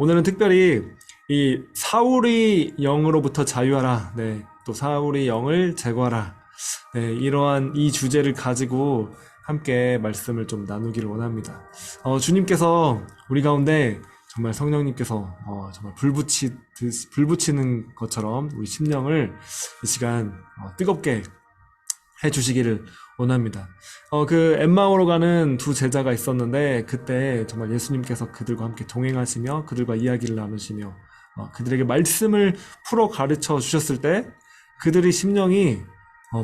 오늘은 특별히 이 사울의 영으로부터 자유하라. 네, 또 사울의 영을 제거하라. 네, 이러한 이 주제를 가지고 함께 말씀을 좀 나누기를 원합니다. 주님께서 우리 가운데 정말 성령님께서 정말 불 붙이는 것처럼 우리 심령을 이 시간 뜨겁게 해주시기를 원합니다. 그 엠마오로 가는 두 제자가 있었는데 그때 정말 예수님께서 그들과 함께 동행하시며 그들과 이야기를 나누시며 그들에게 말씀을 풀어 가르쳐 주셨을 때 그들의 심령이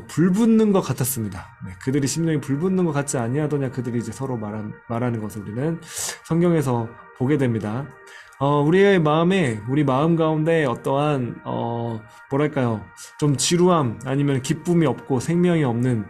불붙는 것 같았습니다. 네, 그들이 심령이 불붙는 것 같지 아니하더냐 그들이 이제 서로 말하는 것을 우리는 성경에서 보게 됩니다. 우리 마음 가운데 어떠한, 뭐랄까요, 좀 지루함, 아니면 기쁨이 없고 생명이 없는,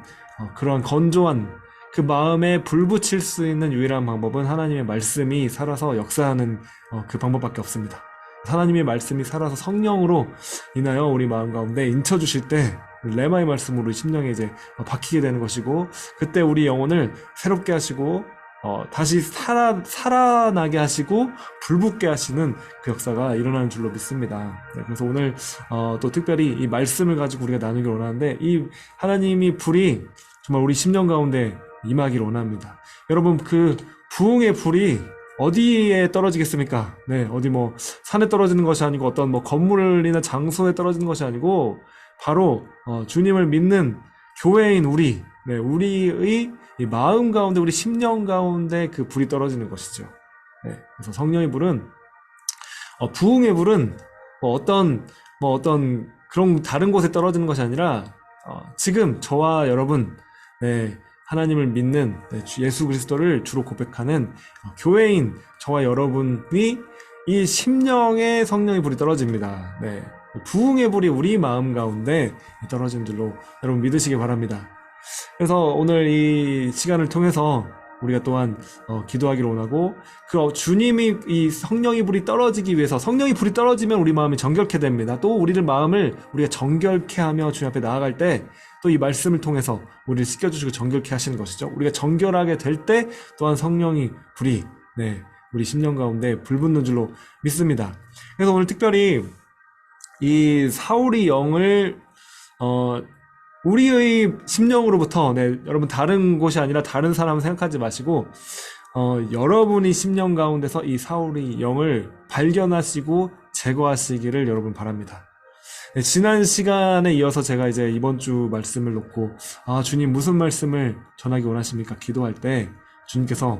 그러한 건조한 그 마음에 불 붙일 수 있는 유일한 방법은 하나님의 말씀이 살아서 역사하는, 그 방법밖에 없습니다. 하나님의 말씀이 살아서 성령으로 인하여 우리 마음 가운데 인쳐주실 때, 레마의 말씀으로 심령에 이제 박히게 되는 것이고, 그때 우리 영혼을 새롭게 하시고, 다시 살아나게 하시고 불붙게 하시는 그 역사가 일어나는 줄로 믿습니다. 네, 그래서 오늘 또 특별히 이 말씀을 가지고 우리가 나누길 원하는데 이 하나님이 불이 정말 우리 심령 가운데 임하기를 원합니다. 여러분 그 부흥의 불이 어디에 떨어지겠습니까? 네, 어디 뭐 산에 떨어지는 것이 아니고 어떤 뭐 건물이나 장소에 떨어지는 것이 아니고 바로 주님을 믿는 교회인 우리, 네, 우리의 이 마음 가운데 우리 심령 가운데 그 불이 떨어지는 것이죠. 네, 그래서 성령의 불은 부흥의 불은 어떤 그런 다른 곳에 떨어지는 것이 아니라 지금 저와 여러분 네, 하나님을 믿는 네, 예수 그리스도를 주로 고백하는 교회인 저와 여러분이 이 심령의 성령의 불이 떨어집니다. 네, 부흥의 불이 우리 마음 가운데 떨어지는 줄로 여러분 믿으시기 바랍니다. 그래서 오늘 이 시간을 통해서 우리가 또한 기도하기를 원하고 그 주님이 이 성령의 불이 떨어지기 위해서 성령의 불이 떨어지면 우리 마음이 정결케 됩니다. 또 우리를 마음을 우리가 정결케 하며 주님 앞에 나아갈 때 또 이 말씀을 통해서 우리를 씻겨주시고 정결케 하시는 것이죠. 우리가 정결하게 될 때 또한 성령의 불이 네, 우리 심령 가운데 불붙는 줄로 믿습니다. 그래서 오늘 특별히 이 사울의 영을 우리의 심령으로부터, 네, 여러분 다른 곳이 아니라 다른 사람 생각하지 마시고, 여러분이 심령 가운데서 이 사울의 영을 발견하시고 제거하시기를 여러분 바랍니다. 네, 지난 시간에 이어서 제가 이제 이번 주 말씀을 놓고, 주님 무슨 말씀을 전하기 원하십니까? 기도할 때, 주님께서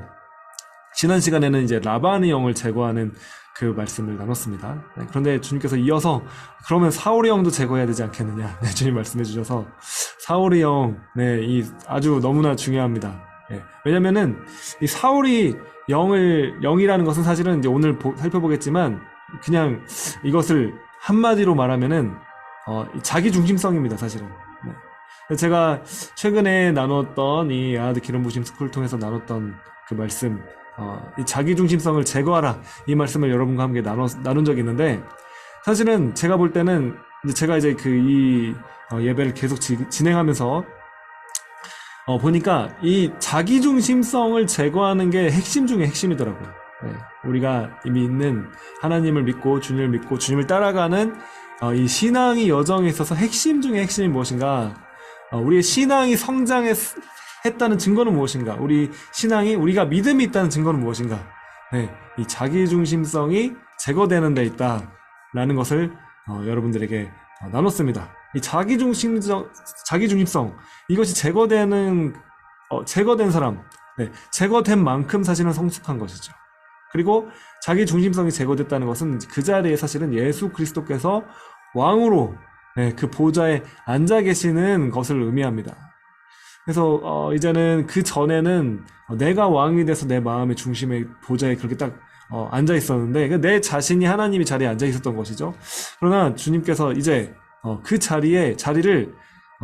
지난 시간에는 이제 라반의 영을 제거하는 그 말씀을 나눴습니다. 네, 그런데 주님께서 이어서 그러면 사울의 영도 제거해야 되지 않겠느냐? 네, 주님 말씀해 주셔서 사울의 영, 네, 이 아주 너무나 중요합니다. 네, 왜냐면은 이 사울의 영이라는 것은 사실은 이제 오늘 살펴보겠지만 그냥 이것을 한마디로 말하면은 자기 중심성입니다, 사실은. 네. 제가 최근에 나눴던 이 아드 기름 부심 스쿨을 통해서 나눴던 그 말씀. 이 자기중심성을 제거하라 이 말씀을 여러분과 함께 나눈 적이 있는데 사실은 제가 볼 때는 제가 이제 이 예배를 계속 진행하면서 보니까 이 자기중심성을 제거하는 게 핵심 중에 핵심이더라고요. 네, 우리가 이미 있는 하나님을 믿고 주님을 믿고 주님을 따라가는 이 신앙의 여정에 있어서 핵심 중에 핵심이 무엇인가? 우리의 신앙이 성장했다는 증거는 무엇인가? 우리 신앙이 우리가 믿음이 있다는 증거는 무엇인가? 네, 이 자기중심성이 제거되는 데 있다라는 것을 여러분들에게 나눴습니다. 이 자기중심성 이것이 제거된 사람, 네, 제거된 만큼 사실은 성숙한 것이죠. 그리고 자기중심성이 제거됐다는 것은 그 자리에 사실은 예수 그리스도께서 왕으로 네, 그 보좌에 앉아 계시는 것을 의미합니다. 그래서 이제는 그 전에는 내가 왕이 돼서 내 마음의 중심에 보좌에 그렇게 딱 앉아 있었는데 내 자신이 하나님의 자리에 앉아 있었던 것이죠. 그러나 주님께서 이제 그 자리를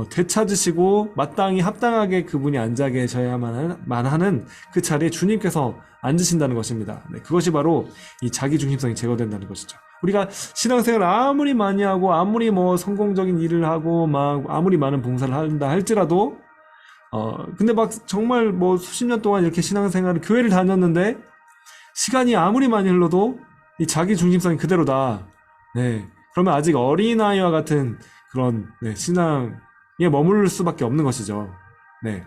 되찾으시고 마땅히 합당하게 그분이 앉아 계셔야만 하는 그 자리에 주님께서 앉으신다는 것입니다. 네, 그것이 바로 이 자기중심성이 제거된다는 것이죠. 우리가 신앙생활을 아무리 많이 하고 아무리 뭐 성공적인 일을 하고 막 아무리 많은 봉사를 한다 할지라도 근데 막 정말 뭐 수십 년 동안 이렇게 신앙생활을 교회를 다녔는데 시간이 아무리 많이 흘러도 이 자기 중심성이 그대로다. 네. 그러면 아직 어린아이와 같은 그런 네, 신앙에 머무를 수밖에 없는 것이죠. 네.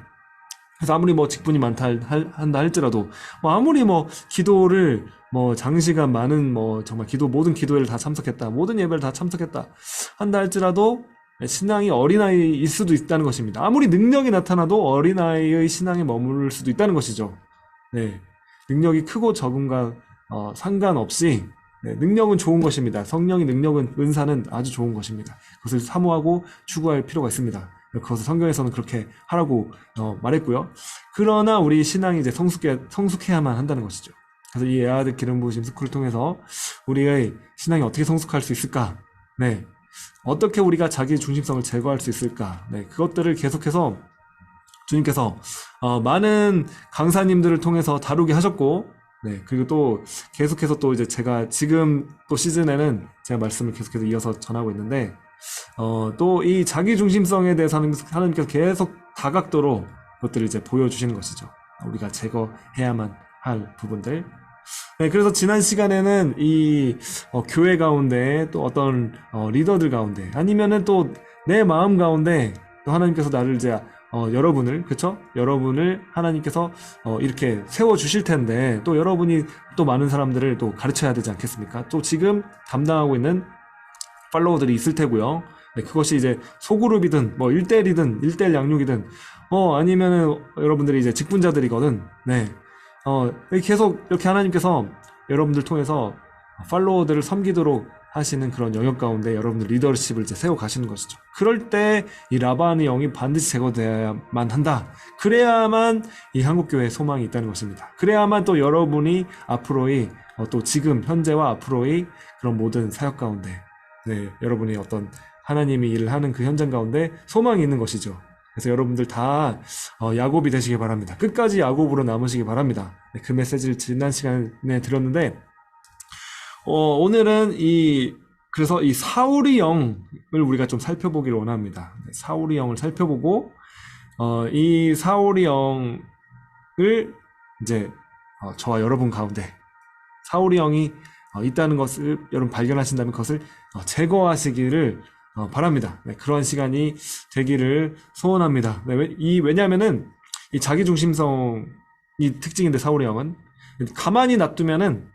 그래서 아무리 뭐 직분이 한다 할지라도 뭐 아무리 뭐 기도를 뭐 장시간 많은 뭐 정말 모든 기도회를 다 참석했다, 모든 예배를 다 참석했다 한다 할지라도 신앙이 어린아이일 수도 있다는 것입니다. 아무리 능력이 나타나도 어린아이의 신앙에 머무를 수도 있다는 것이죠. 네. 능력이 크고 적음과 상관없이 네, 능력은 좋은 것입니다. 성령의 능력은, 은사는 아주 좋은 것입니다. 그것을 사모하고 추구할 필요가 있습니다. 그것을 성경에서는 그렇게 하라고 말했고요. 그러나 우리 신앙이 이제 성숙해야만 한다는 것이죠. 그래서 이 에아드 기름 부으심 스쿨을 통해서 우리의 신앙이 어떻게 성숙할 수 있을까? 네. 어떻게 우리가 자기 중심성을 제거할 수 있을까? 네. 그것들을 계속해서 주님께서 많은 강사님들을 통해서 다루게 하셨고, 네. 그리고 또 계속해서 또 이제 제가 지금 또 시즌에는 제가 말씀을 계속해서 이어서 전하고 있는데, 또 이 자기 중심성에 대해서 하나님께서 계속 다각도로 그것들을 이제 보여주시는 것이죠. 우리가 제거해야만 할 부분들. 네, 그래서 지난 시간에는 이 교회 가운데 또 어떤 리더들 가운데 아니면은 또 내 마음 가운데 또 하나님께서 나를 이제 여러분을, 그쵸? 여러분을 하나님께서 이렇게 세워 주실 텐데 또 여러분이 또 많은 사람들을 또 가르쳐야 되지 않겠습니까? 또 지금 담당하고 있는 팔로워들이 있을 테고요. 네, 그것이 이제 소그룹이든 뭐 1대1이든 1대1 양육이든 아니면은 여러분들이 이제 직분자들이거든. 네. 계속 이렇게 하나님께서 여러분들 통해서 팔로워들을 섬기도록 하시는 그런 영역 가운데 여러분들 리더십을 이제 세워 가시는 것이죠. 그럴 때 이 라반의 영이 반드시 제거되어야만 한다. 그래야만 이 한국교회에 소망이 있다는 것입니다. 그래야만 또 여러분이 앞으로의 또 지금 현재와 앞으로의 그런 모든 사역 가운데 네, 여러분이 어떤 하나님이 일을 하는 그 현장 가운데 소망이 있는 것이죠. 그래서 여러분들 다 야곱이 되시기 바랍니다. 끝까지 야곱으로 남으시기 바랍니다. 네, 그 메시지를 지난 시간에 드렸는데 오늘은 그래서 이 사울의 영을 우리가 좀 살펴보기를 원합니다. 네, 사울의 영을 살펴보고 이 사울의 영을 이제 저와 여러분 가운데 사울의 영이 있다는 것을 여러분 발견하신다면 그것을 제거하시기를 바랍니다. 네, 그러한 시간이 되기를 소원합니다. 네, 왜냐하면은 이 자기중심성이 특징인데 사울의 영은 가만히 놔두면은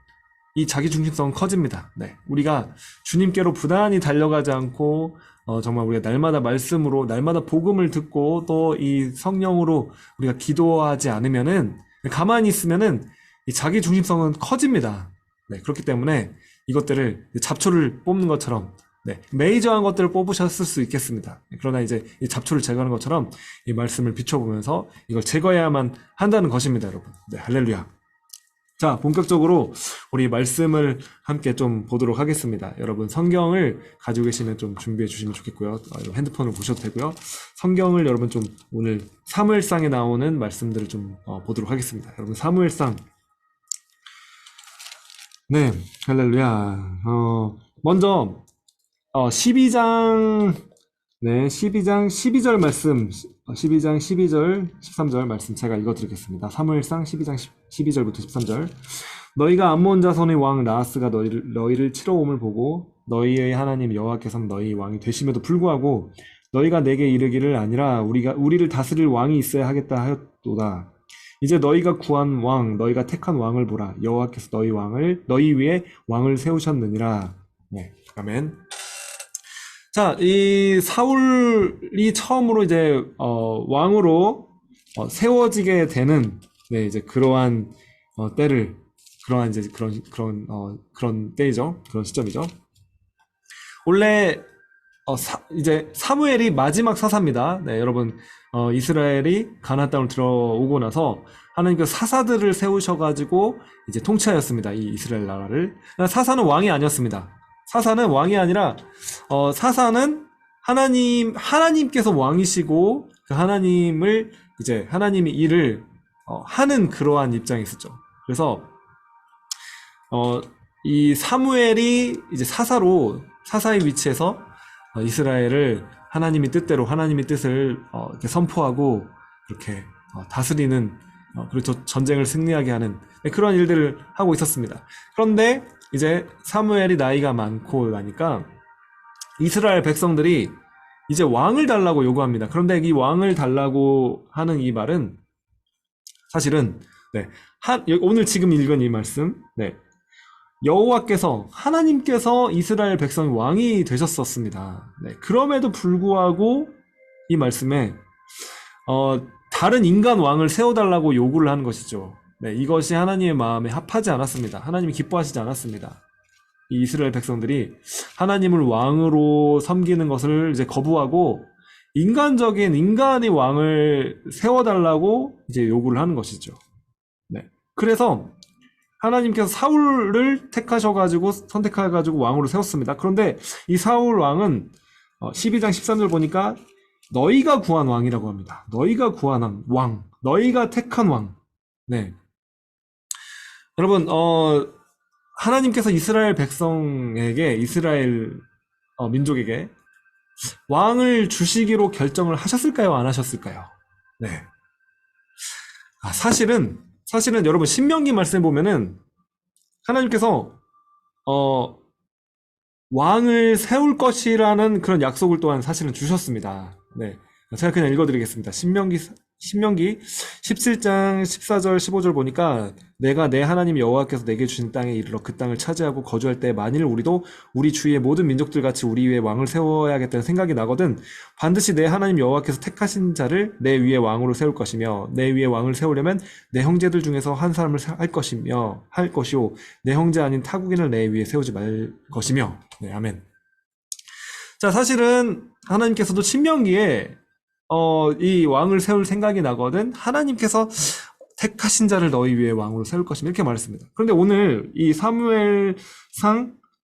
이 자기중심성은 커집니다. 네, 우리가 주님께로 부단히 달려가지 않고 정말 우리가 날마다 말씀으로 날마다 복음을 듣고 또 이 성령으로 우리가 기도하지 않으면은 가만히 있으면은 이 자기중심성은 커집니다. 네, 그렇기 때문에 이것들을 잡초를 뽑는 것처럼 네, 메이저한 것들을 뽑으셨을 수 있겠습니다. 그러나 이제 이 잡초를 제거하는 것처럼 이 말씀을 비춰보면서 이걸 제거해야만 한다는 것입니다, 여러분. 네, 할렐루야. 자, 본격적으로 우리 말씀을 함께 좀 보도록 하겠습니다. 여러분 성경을 가지고 계시면 좀 준비해 주시면 좋겠고요. 핸드폰으로 보셔도 되고요. 성경을 여러분 좀 오늘 사무엘상에 나오는 말씀들을 좀 보도록 하겠습니다. 여러분 사무엘상 네, 할렐루야. 먼저 12장 12절 말씀, 12장 12절 13절 말씀 제가 읽어드리겠습니다. 사무엘상 12장 12절부터 13절. 너희가 암몬 자손의 왕 라하스가 너희를 치러 옴을 보고 너희의 하나님 여호와께서 너희 왕이 되심에도 불구하고 너희가 내게 이르기를 아니라 우리를 다스릴 왕이 있어야 하겠다 하였도다. 이제 너희가 구한 왕, 너희가 택한 왕을 보라. 여호와께서 너희 위에 왕을 세우셨느니라. 네, 아멘. 자, 이 사울이 처음으로 이제 왕으로 세워지게 되는 네, 이제 그러한 때를 그러한 이제 그런 때이죠. 그런 시점이죠. 원래 이제 사무엘이 마지막 사사입니다. 네, 여러분 이스라엘이 가나안 땅을 들어오고 나서 하나님께서 사사들을 세우셔가지고 이제 통치하였습니다. 이 이스라엘 나라를. 사사는 왕이 아니었습니다. 사사는 왕이 아니라 사사는 하나님께서 왕이시고 그 하나님을 이제 하나님의 일을 하는 그러한 입장이 있었죠. 그래서 이 사무엘이 이제 사사의 위치에서 이스라엘을 하나님의 뜻대로 하나님의 뜻을 이렇게 선포하고 이렇게 다스리는 그리고 전쟁을 승리하게 하는 그런 일들을 하고 있었습니다. 그런데 이제 사무엘이 나이가 많고 나니까 이스라엘 백성들이 이제 왕을 달라고 요구합니다. 그런데 이 왕을 달라고 하는 이 말은 사실은 네, 오늘 지금 읽은 이 말씀, 네, 여호와께서 하나님께서 이스라엘 백성의 왕이 되셨었습니다. 네, 그럼에도 불구하고 이 말씀에 다른 인간 왕을 세워달라고 요구를 하는 것이죠. 네, 이것이 하나님의 마음에 합하지 않았습니다. 하나님이 기뻐하시지 않았습니다. 이 이스라엘 백성들이 하나님을 왕으로 섬기는 것을 이제 거부하고 인간적인 인간의 왕을 세워달라고 이제 요구를 하는 것이죠. 네. 그래서 하나님께서 사울을 택하셔가지고 선택해가지고 왕으로 세웠습니다. 그런데 이 사울 왕은 12장 13절 보니까 너희가 구한 왕이라고 합니다. 너희가 구한 왕, 너희가 택한 왕. 네. 여러분, 하나님께서 이스라엘 백성에게, 이스라엘 민족에게 왕을 주시기로 결정을 하셨을까요? 안 하셨을까요? 네. 사실은 여러분 신명기 말씀 보면은 하나님께서 왕을 세울 것이라는 그런 약속을 또한 사실은 주셨습니다. 네. 제가 그냥 읽어드리겠습니다. 신명기 17장 14절 15절 보니까 내가 내 하나님 여호와께서 내게 주신 땅에 이르러 그 땅을 차지하고 거주할 때 만일 우리도 우리 주위의 모든 민족들 같이 우리 위에 왕을 세워야겠다는 생각이 나거든 반드시 내 하나님 여호와께서 택하신 자를 내 위에 왕으로 세울 것이며 내 위에 왕을 세우려면 내 형제들 중에서 한 사람을 할 것이요 내 형제 아닌 타국인을 내 위에 세우지 말 것이며. 네, 아멘. 자, 사실은 하나님께서도 신명기에 이 왕을 세울 생각이 나거든 하나님께서 택하신 자를 너희 위에 왕으로 세울 것이며 이렇게 말했습니다. 그런데 오늘 이 사무엘상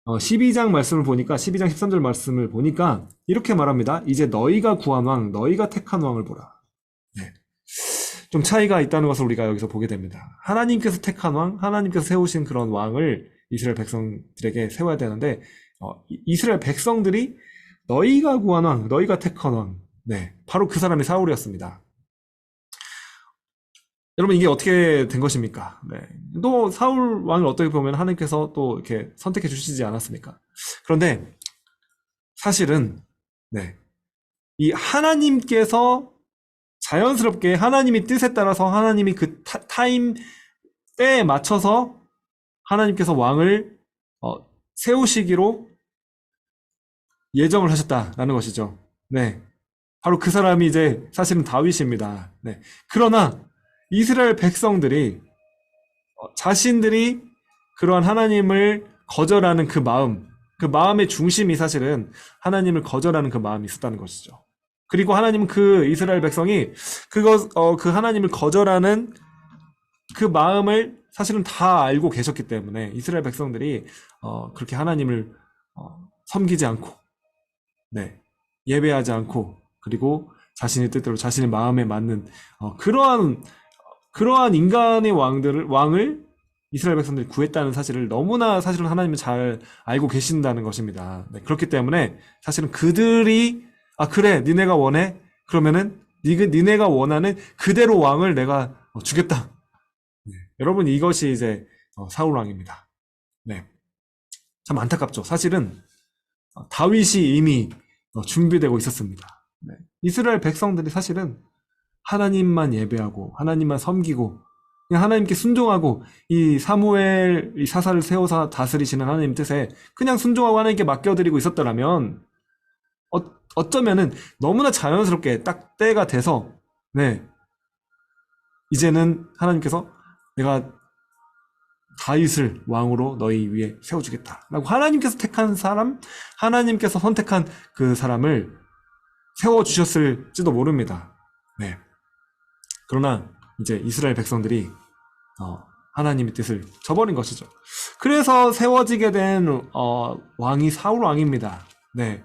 12장 말씀을 보니까 12장 13절 말씀을 보니까 이렇게 말합니다. 이제 너희가 구한 왕, 너희가 택한 왕을 보라. 네. 좀 차이가 있다는 것을 우리가 여기서 보게 됩니다. 하나님께서 택한 왕, 하나님께서 세우신 그런 왕을 이스라엘 백성들에게 세워야 되는데 이스라엘 백성들이 너희가 구한 왕, 너희가 택한 왕, 네, 바로 그 사람이 사울이었습니다. 여러분 이게 어떻게 된 것입니까? 네, 또 사울 왕을 어떻게 보면 하나님께서 또 이렇게 선택해 주시지 않았습니까? 그런데 사실은 네, 이 하나님께서 자연스럽게 하나님의 뜻에 따라서 하나님이 그 타임 때에 맞춰서 하나님께서 왕을 세우시기로 예정을 하셨다라는 것이죠. 네. 바로 그 사람이 이제 사실은 다윗입니다. 네. 그러나 이스라엘 백성들이 자신들이 그러한 하나님을 거절하는 그 마음의 중심이 사실은 하나님을 거절하는 그 마음이 있었다는 것이죠. 그리고 하나님은 그 이스라엘 백성이 그 하나님을 거절하는 그 마음을 사실은 다 알고 계셨기 때문에 이스라엘 백성들이 그렇게 하나님을 섬기지 않고 네, 예배하지 않고 그리고 자신의 뜻대로 자신의 마음에 맞는 그러한 인간의 왕을 이스라엘 백성들이 구했다는 사실을 너무나 사실은 하나님은 잘 알고 계신다는 것입니다. 네, 그렇기 때문에 사실은 그들이 그래 니네가 원해? 그러면은 니네가 원하는 그대로 왕을 내가 주겠다. 네, 여러분 이것이 이제 사울 왕입니다. 네, 참 안타깝죠. 사실은 다윗이 이미 준비되고 있었습니다. 네. 이스라엘 백성들이 사실은 하나님만 예배하고 하나님만 섬기고 그냥 하나님께 순종하고 이 사무엘 이 사사를 세워서 다스리시는 하나님 뜻에 그냥 순종하고 하나님께 맡겨드리고 있었더라면 어쩌면은 너무나 자연스럽게 딱 때가 돼서 네 이제는 하나님께서 내가 다윗을 왕으로 너희 위에 세워주겠다 라고 하나님께서 택한 사람, 하나님께서 선택한 그 사람을 세워주셨을지도 모릅니다. 네. 그러나 이제 이스라엘 백성들이 하나님의 뜻을 저버린 것이죠. 그래서 세워지게 된 왕이 사울 왕입니다. 네.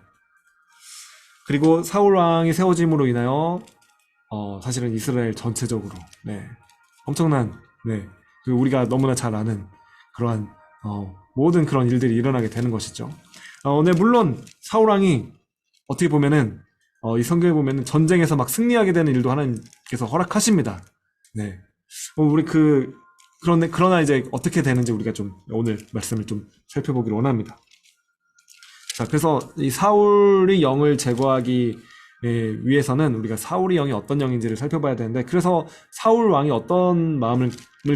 그리고 사울 왕이 세워짐으로 인하여 사실은 이스라엘 전체적으로 네. 엄청난 네. 우리가 너무나 잘 아는 그러한 모든 그런 일들이 일어나게 되는 것이죠. 네, 물론 사울 왕이 어떻게 보면은 이 성경에 보면은 전쟁에서 막 승리하게 되는 일도 하나님께서 허락하십니다. 네, 우리 그러나 이제 어떻게 되는지 우리가 좀 오늘 말씀을 좀 살펴보기를 원합니다. 자, 그래서 이 사울의 영을 제거하기 위해서는 우리가 사울의 영이 어떤 영인지를 살펴봐야 되는데, 그래서 사울 왕이 어떤 마음을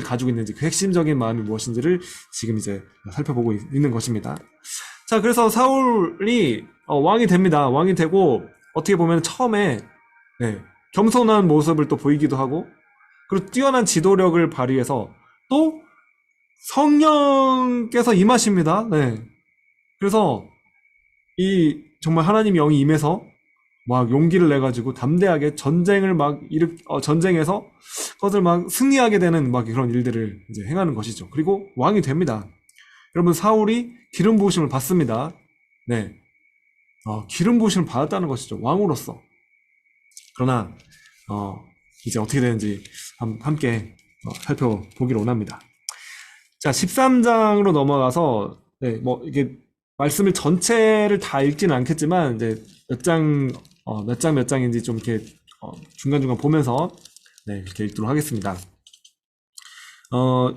가지고 있는지, 그 핵심적인 마음이 무엇인지를 지금 이제 살펴보고 있는 것입니다. 자, 그래서 사울이 왕이 됩니다. 왕이 되고 어떻게 보면 처음에 겸손한 모습을 또 보이기도 하고, 그리고 뛰어난 지도력을 발휘해서 또 성령께서 임하십니다. 그래서 정말 하나님 영이 임해서 막 용기를 내가지고 담대하게 전쟁을 전쟁에서 그것을 막 승리하게 되는 막 그런 일들을 이제 행하는 것이죠. 그리고 왕이 됩니다. 여러분, 사울이 기름 부으심을 받습니다. 기름 부으심을 받았다는 것이죠. 왕으로서. 그러나 이제 어떻게 되는지 함께 살펴보기를 원합니다. 자, 13장으로 넘어가서 이게 말씀을 전체를 다 읽지는 않겠지만 이제 몇 장인지 좀 이렇게 중간중간 보면서 이렇게 읽도록 하겠습니다.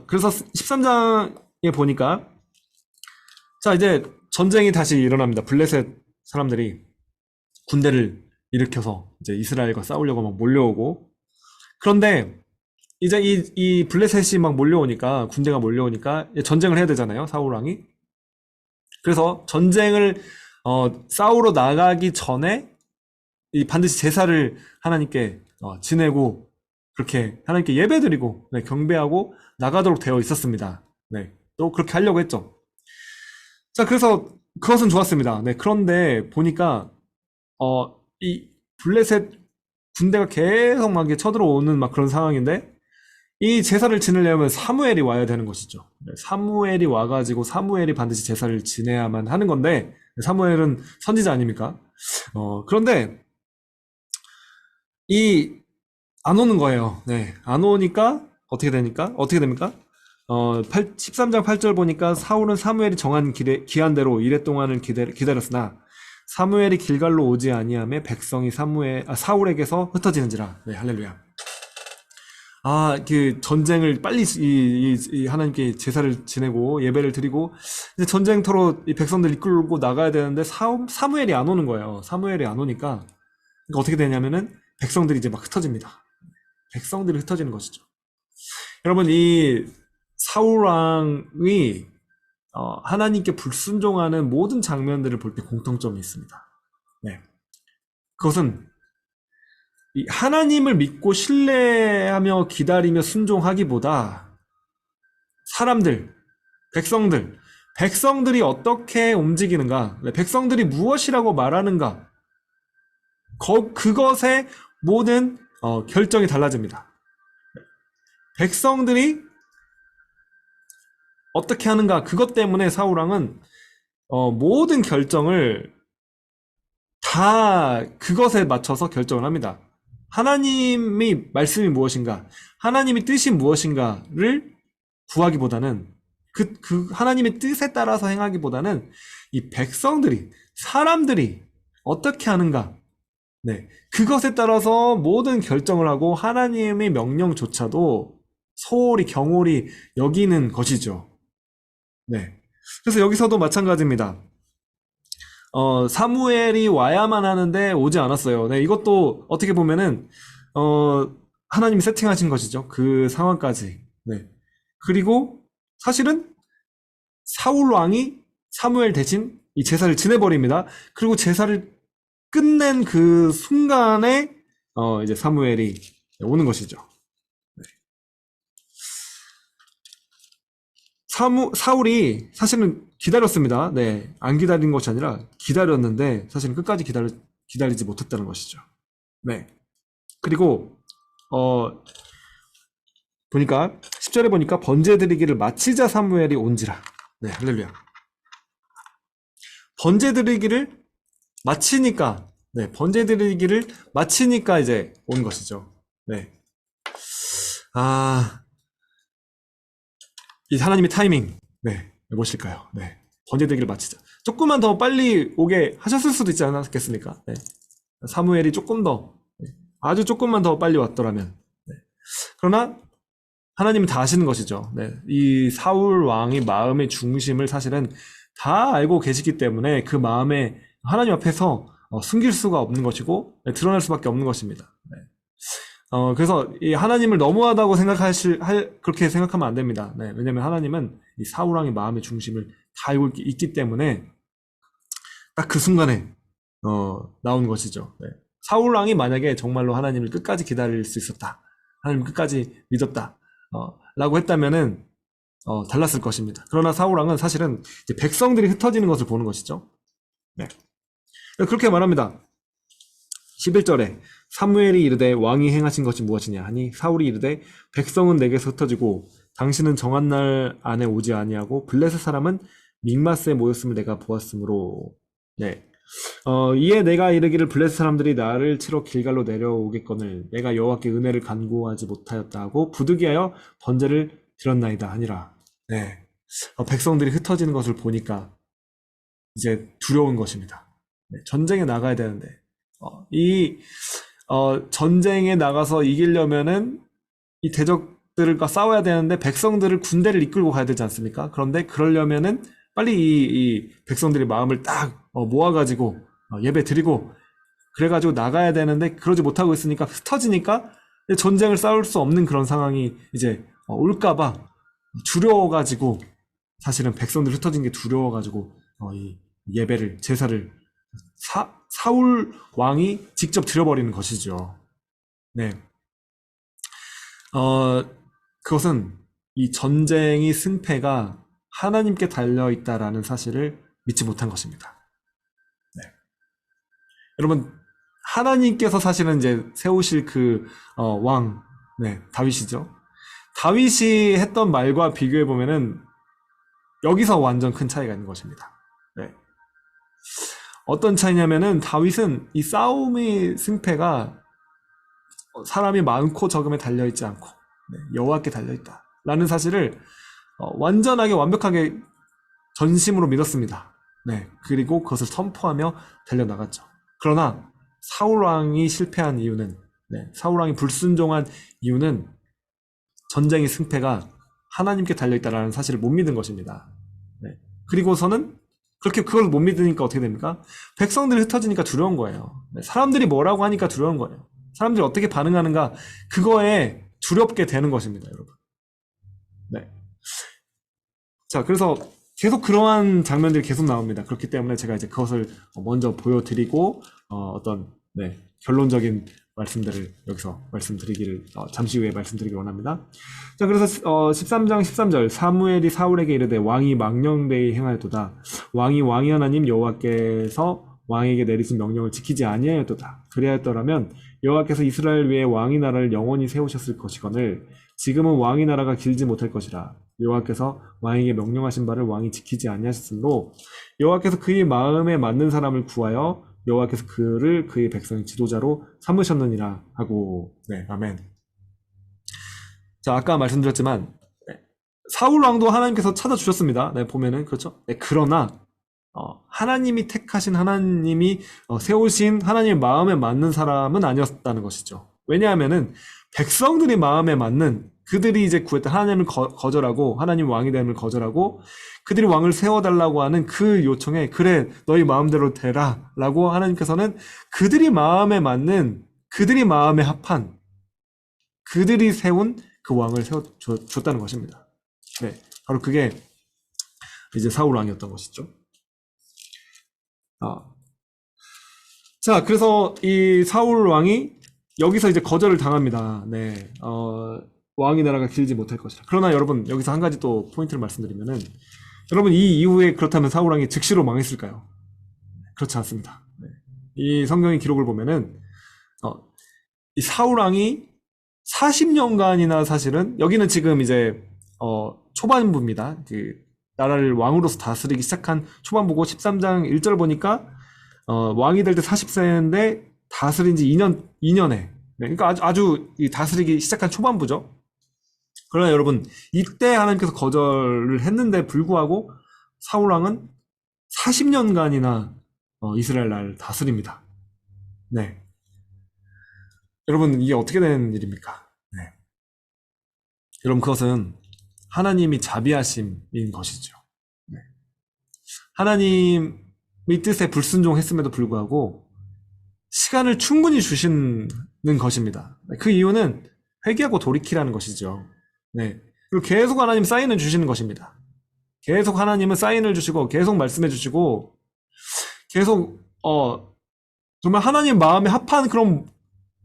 그래서 13장에 보니까, 자, 이제 전쟁이 다시 일어납니다. 블레셋 사람들이 군대를 일으켜서 이제 이스라엘과 싸우려고 막 몰려오고, 그런데 이제 이 블레셋이 막 몰려오니까, 군대가 몰려오니까 전쟁을 해야 되잖아요, 사울 왕이. 그래서 전쟁을 싸우러 나가기 전에 반드시 제사를 하나님께 지내고, 그렇게 하나님께 예배드리고 경배하고 나가도록 되어 있었습니다. 또 그렇게 하려고 했죠. 자, 그래서 그것은 좋았습니다. 그런데 보니까 이 블레셋 군대가 계속 막 쳐들어오는 막 그런 상황인데, 이 제사를 지내려면 사무엘이 와야 되는 것이죠. 사무엘이 와가지고 사무엘이 반드시 제사를 지내야만 하는 건데, 사무엘은 선지자 아닙니까? 그런데 안 오는 거예요. 안 오니까 어떻게 됩니까? 13장 8절 보니까 사울은 사무엘이 정한 기한대로 이레 동안을 기다렸으나 사무엘이 길갈로 오지 아니하며 백성이 사울에게서 흩어지는지라. 할렐루야. 그 전쟁을 빨리 하나님께 제사를 지내고 예배를 드리고 이제 전쟁터로 이 백성들 이끌고 나가야 되는데 사무엘이 안 오는 거예요. 사무엘이 안 오니까 그러니까 어떻게 되냐면은 백성들이 이제 막 흩어집니다. 백성들이 흩어지는 것이죠. 여러분, 이 사울 왕이 하나님께 불순종하는 모든 장면들을 볼 때 공통점이 있습니다. 그것은 하나님을 믿고 신뢰하며 기다리며 순종하기보다 백성들이 어떻게 움직이는가, 백성들이 무엇이라고 말하는가, 그것에 모든 결정이 달라집니다. 백성들이 어떻게 하는가, 그것 때문에 사울왕은 모든 결정을 다 그것에 맞춰서 결정을 합니다. 하나님의 말씀이 무엇인가, 하나님의 뜻이 무엇인가를 구하기보다는 그 하나님의 뜻에 따라서 행하기보다는 이 사람들이 어떻게 하는가, 그것에 따라서 모든 결정을 하고 하나님의 명령조차도 소홀히 경홀히 여기는 것이죠. 그래서 여기서도 마찬가지입니다. 사무엘이 와야만 하는데 오지 않았어요. 이것도 어떻게 보면은 하나님이 세팅하신 것이죠. 그 상황까지. 그리고 사실은 사울 왕이 사무엘 대신 이 제사를 지내버립니다. 그리고 제사를 끝낸 그 순간에 이제 사무엘이 오는 것이죠. 사울이 사실은 기다렸습니다. 안 기다린 것이 아니라 기다렸는데 사실은 끝까지 기다리지 못했다는 것이죠. 그리고 보니까 10절에 보니까 번제 드리기를 마치자 사무엘이 온지라. 할렐루야. 번제 드리기를 마치니까 이제 온 것이죠. 이 하나님의 타이밍, 무엇일까요? 번제 드리기를 마치자. 조금만 더 빨리 오게 하셨을 수도 있지 않았겠습니까? 사무엘이 아주 조금만 더 빨리 왔더라면. 그러나 하나님은 다 아시는 것이죠. 네. 이 사울 왕의 마음의 중심을 사실은 다 알고 계시기 때문에 그 마음에 하나님 앞에서 숨길 수가 없는 것이고 드러날 수밖에 없는 것입니다. 네. 그래서 이 하나님을 너무하다고 그렇게 생각하면 안 됩니다. 네. 왜냐면 하나님은 이 사울 왕의 마음의 중심을 다 알고 있기 때문에 딱 그 순간에 나온 것이죠. 네. 사울 왕이 만약에 정말로 하나님을 끝까지 기다릴 수 있었다. 하나님 끝까지 믿었다. 라고 했다면은 달랐을 것입니다. 그러나 사울 왕은 사실은 이제 백성들이 흩어지는 것을 보는 것이죠. 네. 그렇게 말합니다. 11절에 사무엘이 이르되 왕이 행하신 것이 무엇이냐 하니 사울이 이르되 백성은 내게서 흩어지고 당신은 정한 날 안에 오지 아니하고 블레셋 사람은 믹마스에 모였음을 내가 보았으므로. 네. 이에 내가 이르기를 블레셋 사람들이 나를 치러 길갈로 내려오겠거늘 내가 여호와께 은혜를 간구하지 못하였다 하고 부득이하여 번제를 드렸나이다 하니라. 네. 백성들이 흩어지는 것을 보니까 이제 두려운 것입니다. 네. 전쟁에 나가야 되는데 전쟁에 나가서 이기려면은 이 대적들과 싸워야 되는데 백성들을 군대를 이끌고 가야 되지 않습니까? 그런데 그러려면은 빨리 이 백성들이 마음을 딱 모아가지고 예배 드리고 그래가지고 나가야 되는데 그러지 못하고 있으니까 흩어지니까 전쟁을 싸울 수 없는 그런 상황이 이제 올까봐 두려워가지고 사실은 백성들 흩어진 게 두려워가지고 이 예배를 제사를 사울 왕이 직접 드려버리는 것이죠. 네. 그것은 이 전쟁의 승패가 하나님께 달려있다라는 사실을 믿지 못한 것입니다. 네. 여러분, 하나님께서 사실은 이제 세우실 그 왕, 네, 다윗이죠. 다윗이 했던 말과 비교해 보면은 여기서 완전 큰 차이가 있는 것입니다. 네. 어떤 차이냐면은 다윗은 이 싸움의 승패가 사람이 많고 적음에 달려있지 않고 여호와께 달려있다 라는 사실을 완전하게 완벽하게 전심으로 믿었습니다. 네. 그리고 그것을 선포하며 달려나갔죠. 그러나 사울왕이 실패한 이유는 사울왕이 불순종한 이유는 전쟁의 승패가 하나님께 달려있다라는 사실을 못 믿은 것입니다. 네. 그리고서는 그렇게 그걸 못 믿으니까 어떻게 됩니까? 백성들이 흩어지니까 두려운 거예요. 네. 사람들이 뭐라고 하니까 두려운 거예요. 사람들이 어떻게 반응하는가 그거에 두렵게 되는 것입니다, 여러분. 네. 자, 그래서 계속 그러한 장면들이 계속 나옵니다. 그렇기 때문에 제가 이제 그것을 먼저 보여드리고 결론적인 말씀들을 여기서 말씀드리기를 잠시 후에 말씀드리기 원합니다. 자, 그래서 13장 13절 사무엘이 사울에게 이르되 왕이 망령되이 행하였도다. 왕이 왕의 하나님 여호와께서 왕에게 내리신 명령을 지키지 아니하였도다. 그리하였더라면 여호와께서 이스라엘 위에 왕의 나라를 영원히 세우셨을 것이거늘 지금은 왕의 나라가 길지 못할 것이라. 여호와께서 왕에게 명령하신 바를 왕이 지키지 아니하셨으므로 여호와께서 그의 마음에 맞는 사람을 구하여 여호와께서 그를 그의 백성의 지도자로 삼으셨느니라 하고. 네, 아멘. 자, 아까 말씀드렸지만 사울 왕도 하나님께서 찾아주셨습니다. 네, 보면은 그렇죠. 네, 그러나 하나님이 택하신 하나님이 세우신 하나님의 마음에 맞는 사람은 아니었다는 것이죠. 왜냐하면은 백성들이 마음에 맞는 그들이 이제 구했던 하나님을 거절하고 하나님 왕이 됨을 거절하고 그들이 왕을 세워달라고 하는 그 요청에 그래 너희 마음대로 되라 라고 하나님께서는 그들이 마음에 맞는 그들이 마음에 합한 그들이 세운 그 왕을 세워줬다는 것입니다. 네, 바로 그게 이제 사울 왕이었던 것이죠. 자, 그래서 이 사울 왕이 여기서 이제 거절을 당합니다. 네, 왕의 나라가 길지 못할 것이라. 그러나 여러분 여기서 한 가지 또 포인트를 말씀드리면은 여러분 이 이후에 그렇다면 사울 왕이 즉시로 망했을까요? 그렇지 않습니다. 네. 이 성경의 기록을 보면은 이 사울 왕이 40년간이나 사실은 여기는 지금 이제 초반부입니다. 그 나라를 왕으로서 다스리기 시작한 초반부고 13장 1절 보니까 왕이 될 때 40세인데 다스린 지 2년에 네, 그러니까 아주 다스리기 시작한 초반부죠. 그러나 여러분 이때 하나님께서 거절을 했는데 불구하고 사울왕은 40년간이나 이스라엘 나라를 다스립니다. 네, 여러분 이게 어떻게 된 일입니까? 네. 여러분, 그것은 하나님이 자비하심인 것이죠. 네. 하나님의 뜻에 불순종했음에도 불구하고 시간을 충분히 주시는 것입니다. 그 이유는 회개하고 돌이키라는 것이죠. 네. 그리고 계속 하나님 사인을 주시는 것입니다. 계속 하나님은 사인을 주시고 계속 말씀해 주시고 계속 정말 하나님 마음에 합한 그런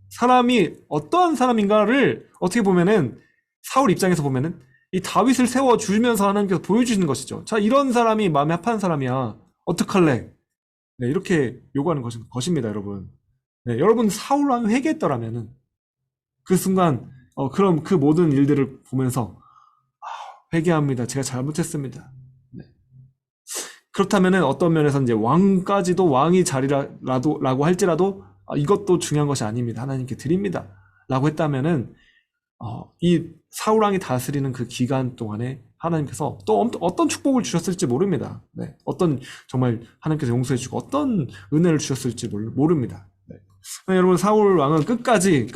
사람이 어떠한 사람인가를 어떻게 보면은 사울 입장에서 보면은 이 다윗을 세워 주면서 하나님께서 보여주시는 것이죠. 자, 이런 사람이 마음에 합한 사람이야. 어떡할래? 네, 이렇게 요구하는 것입니다, 여러분. 네, 여러분 사울 왕이 회개했더라면은 그 순간 그럼 그 모든 일들을 보면서 회개합니다. 제가 잘못했습니다. 네. 그렇다면은 어떤 면에서 이제 왕까지도 왕이 자리라고 할지라도 이것도 중요한 것이 아닙니다. 하나님께 드립니다. 라고 했다면은 이 사울 왕이 다스리는 그 기간 동안에 하나님께서 또 어떤 축복을 주셨을지 모릅니다. 네. 어떤 정말 하나님께서 용서해 주고 어떤 은혜를 주셨을지 모릅니다. 네. 여러분 사울 왕은 끝까지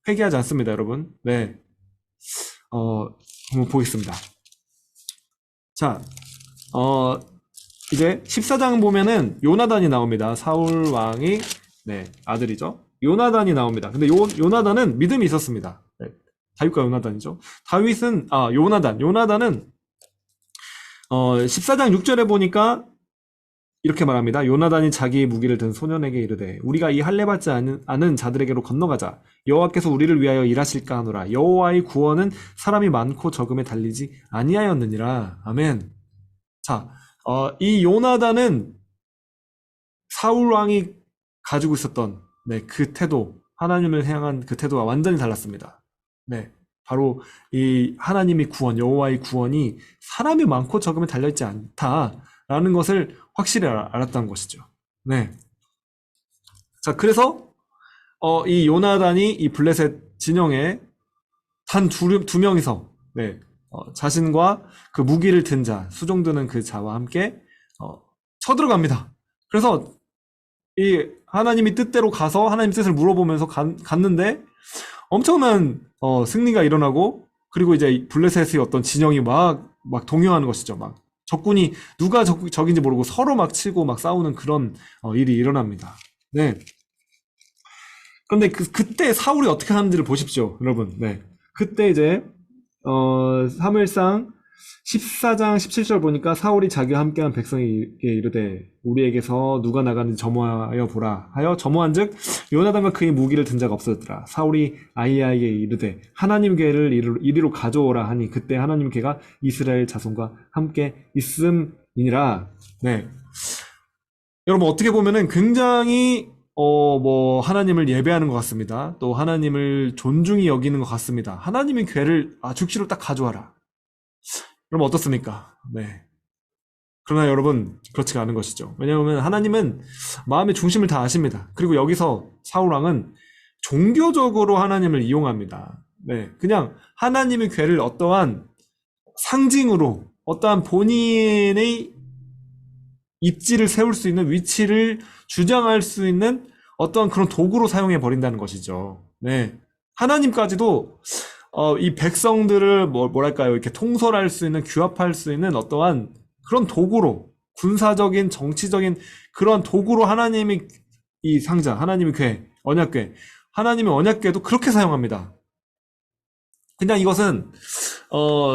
회개하지 않습니다, 여러분. 네. 한번 보겠습니다. 자, 이제 14장 보면은 요나단이 나옵니다. 사울 왕이 아들이죠. 요나단이 나옵니다. 근데 요나단은 믿음이 있었습니다. 네, 다윗과 요나단이죠. 요나단은 14장 6절에 보니까 이렇게 말합니다. 요나단이 자기의 무기를 든 소년에게 이르되 우리가 이 할례받지 않은 자들에게로 건너가자. 여호와께서 우리를 위하여 일하실까 하노라. 여호와의 구원은 사람이 많고 적음에 달리지 아니하였느니라. 아멘. 자, 이 요나단은 사울 왕이 가지고 있었던 그 태도, 하나님을 향한 그 태도와 완전히 달랐습니다. 네, 바로 이 하나님의 구원, 여호와의 구원이 사람이 많고 적음에 달려있지 않다라는 것을 확실히 알았다는 것이죠. 네. 자, 그래서 이 요나단이 이 블레셋 진영에 단 두 명이서 자신과 그 무기를 든 자, 수종드는 그 자와 함께 쳐들어갑니다. 그래서 이 하나님이 뜻대로 가서 하나님 뜻을 물어보면서 갔는데 엄청난 승리가 일어나고, 그리고 이제 블레셋의 어떤 진영이 막 동요하는 것이죠. 막 적군이 누가 적인지 모르고 서로 막 치고 막 싸우는 그런 일이 일어납니다. 네. 그런데 그때 사울이 어떻게 하는지를 보십시오, 여러분. 네. 그때 이제 사무엘상 14장 17절 보니까 사울이 자기와 함께한 백성에게 이르되 우리에게서 누가 나가는지 점호하여 보라 하여 점호한즉 요나단과 그의 무기를 든 자가 없었더라. 사울이 아히야에게 이르되 하나님 궤를 이리로 가져오라 하니 그때 하나님 궤가 이스라엘 자손과 함께 있음이니라. 네. 여러분 어떻게 보면은 굉장히 하나님을 예배하는 것 같습니다. 또 하나님을 존중히 여기는 것 같습니다. 하나님의 궤를 즉시로 딱 가져와라. 여러분 어떻습니까? 네. 그러나 여러분 그렇지가 않은 것이죠. 왜냐하면 하나님은 마음의 중심을 다 아십니다. 그리고 여기서 사울왕은 종교적으로 하나님을 이용합니다. 네. 그냥 하나님의 궤를 어떠한 상징으로 어떠한 본인의 입지를 세울 수 있는 위치를 주장할 수 있는 어떠한 그런 도구로 사용해 버린다는 것이죠. 네. 하나님까지도 이 백성들을 뭐랄까요, 이렇게 통솔할 수 있는, 규합할 수 있는 어떠한 그런 도구로, 군사적인, 정치적인 그런 도구로 하나님이 이 상자, 하나님의 궤, 언약궤, 하나님의 언약궤도 그렇게 사용합니다. 그냥 이것은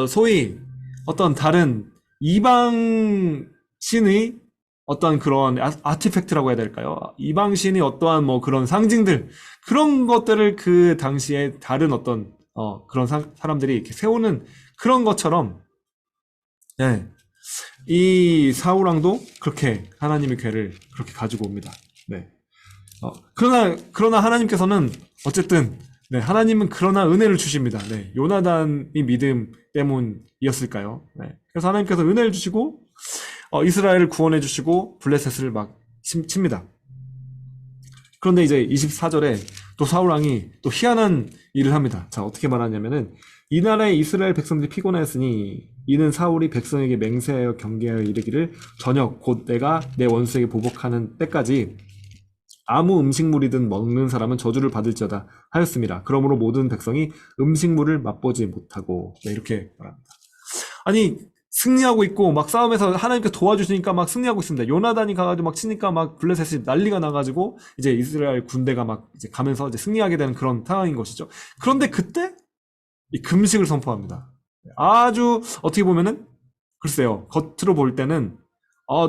소위 어떤 다른 이방 신의 어떠한 그런 아티팩트라고 해야 될까요? 이방신이 어떠한 그런 상징들, 그런 것들을 그 당시에 다른 어떤 그런 사람들이 이렇게 세우는 그런 것처럼, 네. 이 사울왕도 그렇게 하나님의 궤를 그렇게 가지고 옵니다. 네. 그러나 하나님께서는 어쨌든, 네, 하나님은 그러나 은혜를 주십니다. 네. 요나단이 믿음 때문이었을까요? 네. 그래서 하나님께서 은혜를 주시고, 이스라엘을 구원해 주시고 블레셋을 막 칩니다. 그런데 이제 24절에 또 사울왕이 또 희한한 일을 합니다. 자, 어떻게 말하냐면은 이 나라의 이스라엘 백성들이 피곤하였으니 이는 사울이 백성에게 맹세하여 경계하여 이르기를 저녁 곧 내가 내 원수에게 보복하는 때까지 아무 음식물이든 먹는 사람은 저주를 받을지어다 하였습니다. 그러므로 모든 백성이 음식물을 맛보지 못하고. 네, 이렇게 말합니다. 아니, 승리하고 있고 막 싸움에서 하나님께 도와주시니까 막 승리하고 있습니다. 요나단이 가가지고 막 치니까 막 블레셋이 난리가 나가지고 이제 이스라엘 군대가 막 이제 가면서 이제 승리하게 되는 그런 상황인 것이죠. 그런데 그때 이 금식을 선포합니다. 아주 어떻게 보면은 글쎄요, 겉으로 볼 때는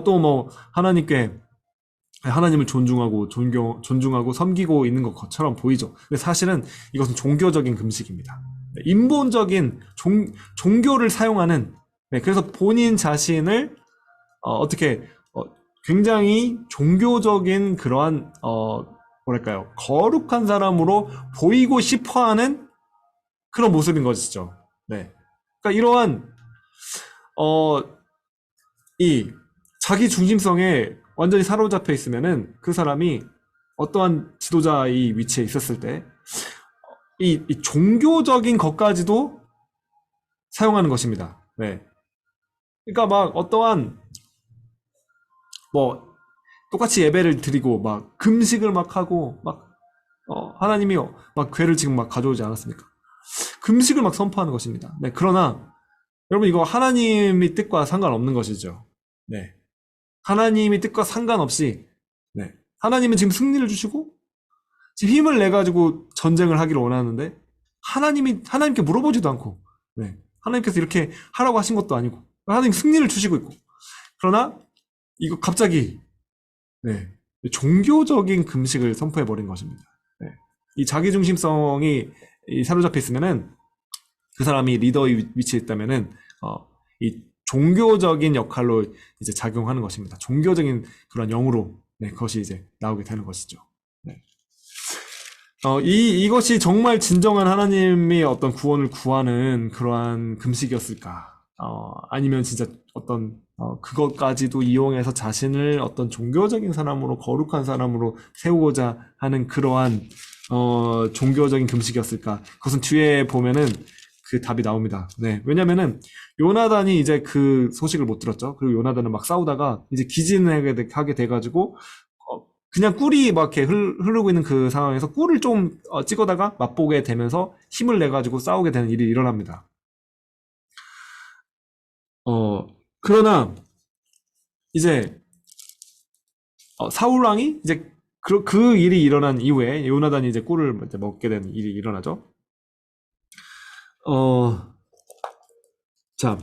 또 뭐 하나님을 존중하고 섬기고 있는 것처럼 보이죠. 근데 사실은 이것은 종교적인 금식입니다. 인본적인 종교를 사용하는, 네, 그래서 본인 자신을 어떻게 굉장히 종교적인 그러한 뭐랄까요, 거룩한 사람으로 보이고 싶어하는 그런 모습인 것이죠. 네, 그러니까 이러한 어, 이 자기 중심성에 완전히 사로잡혀 있으면은 그 사람이 어떠한 지도자의 위치에 있었을 때 이 종교적인 것까지도 사용하는 것입니다. 네. 그러니까 막 어떠한 뭐 똑같이 예배를 드리고 막 금식을 막 하고 막 하나님이 막 괴를 지금 막 가져오지 않았습니까? 금식을 막 선포하는 것입니다. 네. 그러나 여러분 이거 하나님의 뜻과 상관없는 것이죠. 네. 하나님의 뜻과 상관없이, 네. 하나님은 지금 승리를 주시고 지금 힘을 내 가지고 전쟁을 하기를 원하는데 하나님께 물어보지도 않고, 네. 하나님께서 이렇게 하라고 하신 것도 아니고 하나님 승리를 주시고 있고, 그러나 이거 갑자기, 네, 종교적인 금식을 선포해 버린 것입니다. 네. 이 자기중심성이 사로잡혀 있으면은 그 사람이 리더의 위치에 있다면은 이 종교적인 역할로 이제 작용하는 것입니다. 종교적인 그런 영으로, 네, 그것이 이제 나오게 되는 것이죠. 네. 이것이 정말 진정한 하나님의 어떤 구원을 구하는 그러한 금식이었을까? 아니면 진짜 어떤, 그것까지도 이용해서 자신을 어떤 종교적인 사람으로, 거룩한 사람으로 세우고자 하는 그러한, 종교적인 금식이었을까? 그것은 뒤에 보면은 그 답이 나옵니다. 네. 왜냐면은, 요나단이 이제 그 소식을 못 들었죠. 그리고 요나단은 막 싸우다가 이제 기진을 하게 돼가지고, 그냥 꿀이 막 이렇게 흐르고 있는 그 상황에서 꿀을 좀 찍어다가 맛보게 되면서 힘을 내가지고 싸우게 되는 일이 일어납니다. 그러나 이제 사울 왕이 이제 그 일이 일어난 이후에 요나단이 이제 꿀을 이제 먹게 되는 일이 일어나죠. 자,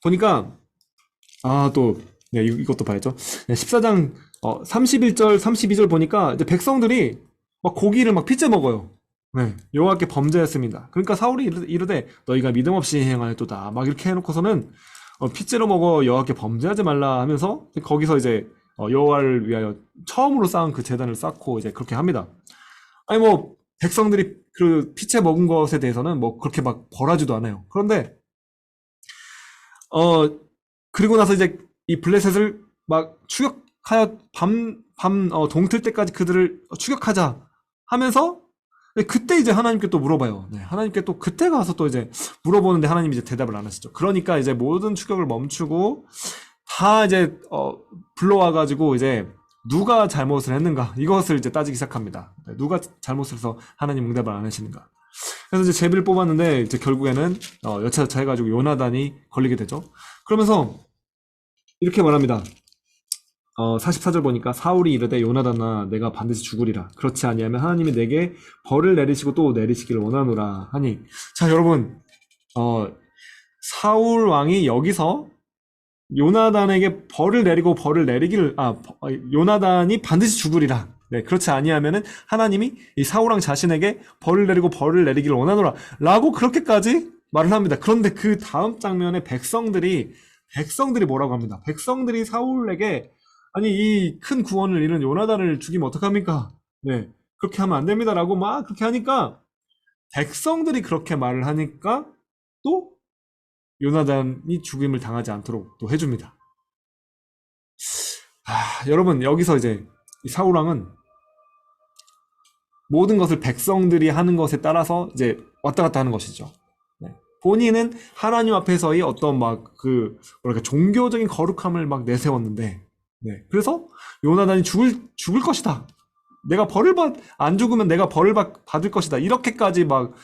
보니까 또 네, 이것도 봐야죠. 네, 14장 31절, 32절 보니까 이제 백성들이 막 고기를 막 핏째 먹어요. 네, 여호와께 범죄했습니다. 그러니까 사울이 이르되 너희가 믿음 없이 행하였도다. 막 이렇게 해놓고서는 핏째로 먹어 여호와께 범죄하지 말라 하면서 거기서 이제 여호와를 위하여 처음으로 쌓은 그 제단을 쌓고 이제 그렇게 합니다. 아니 뭐 백성들이 그 핏째 먹은 것에 대해서는 뭐 그렇게 막 벌하지도 않아요. 그런데 그리고 나서 이제 이 블레셋을 막 추격하여 동틀 때까지 그들을 추격하자 하면서 그때 이제 하나님께 또 물어봐요. 네, 하나님께 또 그때 가서 또 이제 물어보는데 하나님이 이제 대답을 안 하시죠. 그러니까 이제 모든 추격을 멈추고 다 이제 불러와가지고 이제 누가 잘못을 했는가 이것을 이제 따지기 시작합니다. 네, 누가 잘못을 해서 하나님 응답을 안 하시는가. 그래서 이제 제비를 뽑았는데 이제 결국에는 여차저차 해가지고 요나단이 걸리게 되죠. 그러면서 이렇게 말합니다. 44절 보니까 사울이 이르되 요나단아 내가 반드시 죽으리라. 그렇지 아니하면 하나님이 내게 벌을 내리시고 또 내리시기를 원하노라 하니. 자 여러분, 사울 왕이 여기서 요나단에게 벌을 내리고 요나단이 반드시 죽으리라. 네, 그렇지 아니하면은 하나님이 이 사울 왕 자신에게 벌을 내리고 벌을 내리기를 원하노라 라고 그렇게까지 말을 합니다. 그런데 그 다음 장면에 백성들이 뭐라고 합니다. 백성들이 사울에게 아니 이 큰 구원을 이룬 요나단을 죽이면 어떡합니까? 네, 그렇게 하면 안 됩니다라고 막 그렇게 하니까 백성들이 그렇게 말을 하니까 또 요나단이 죽임을 당하지 않도록 또 해줍니다. 여러분 여기서 이제 이 사울 왕은 모든 것을 백성들이 하는 것에 따라서 이제 왔다 갔다 하는 것이죠. 네. 본인은 하나님 앞에서의 어떤 막 뭐랄까 종교적인 거룩함을 막 내세웠는데 네. 그래서 요나단이 죽을 것이다. 안 죽으면 내가 받을 것이다. 이렇게까지 막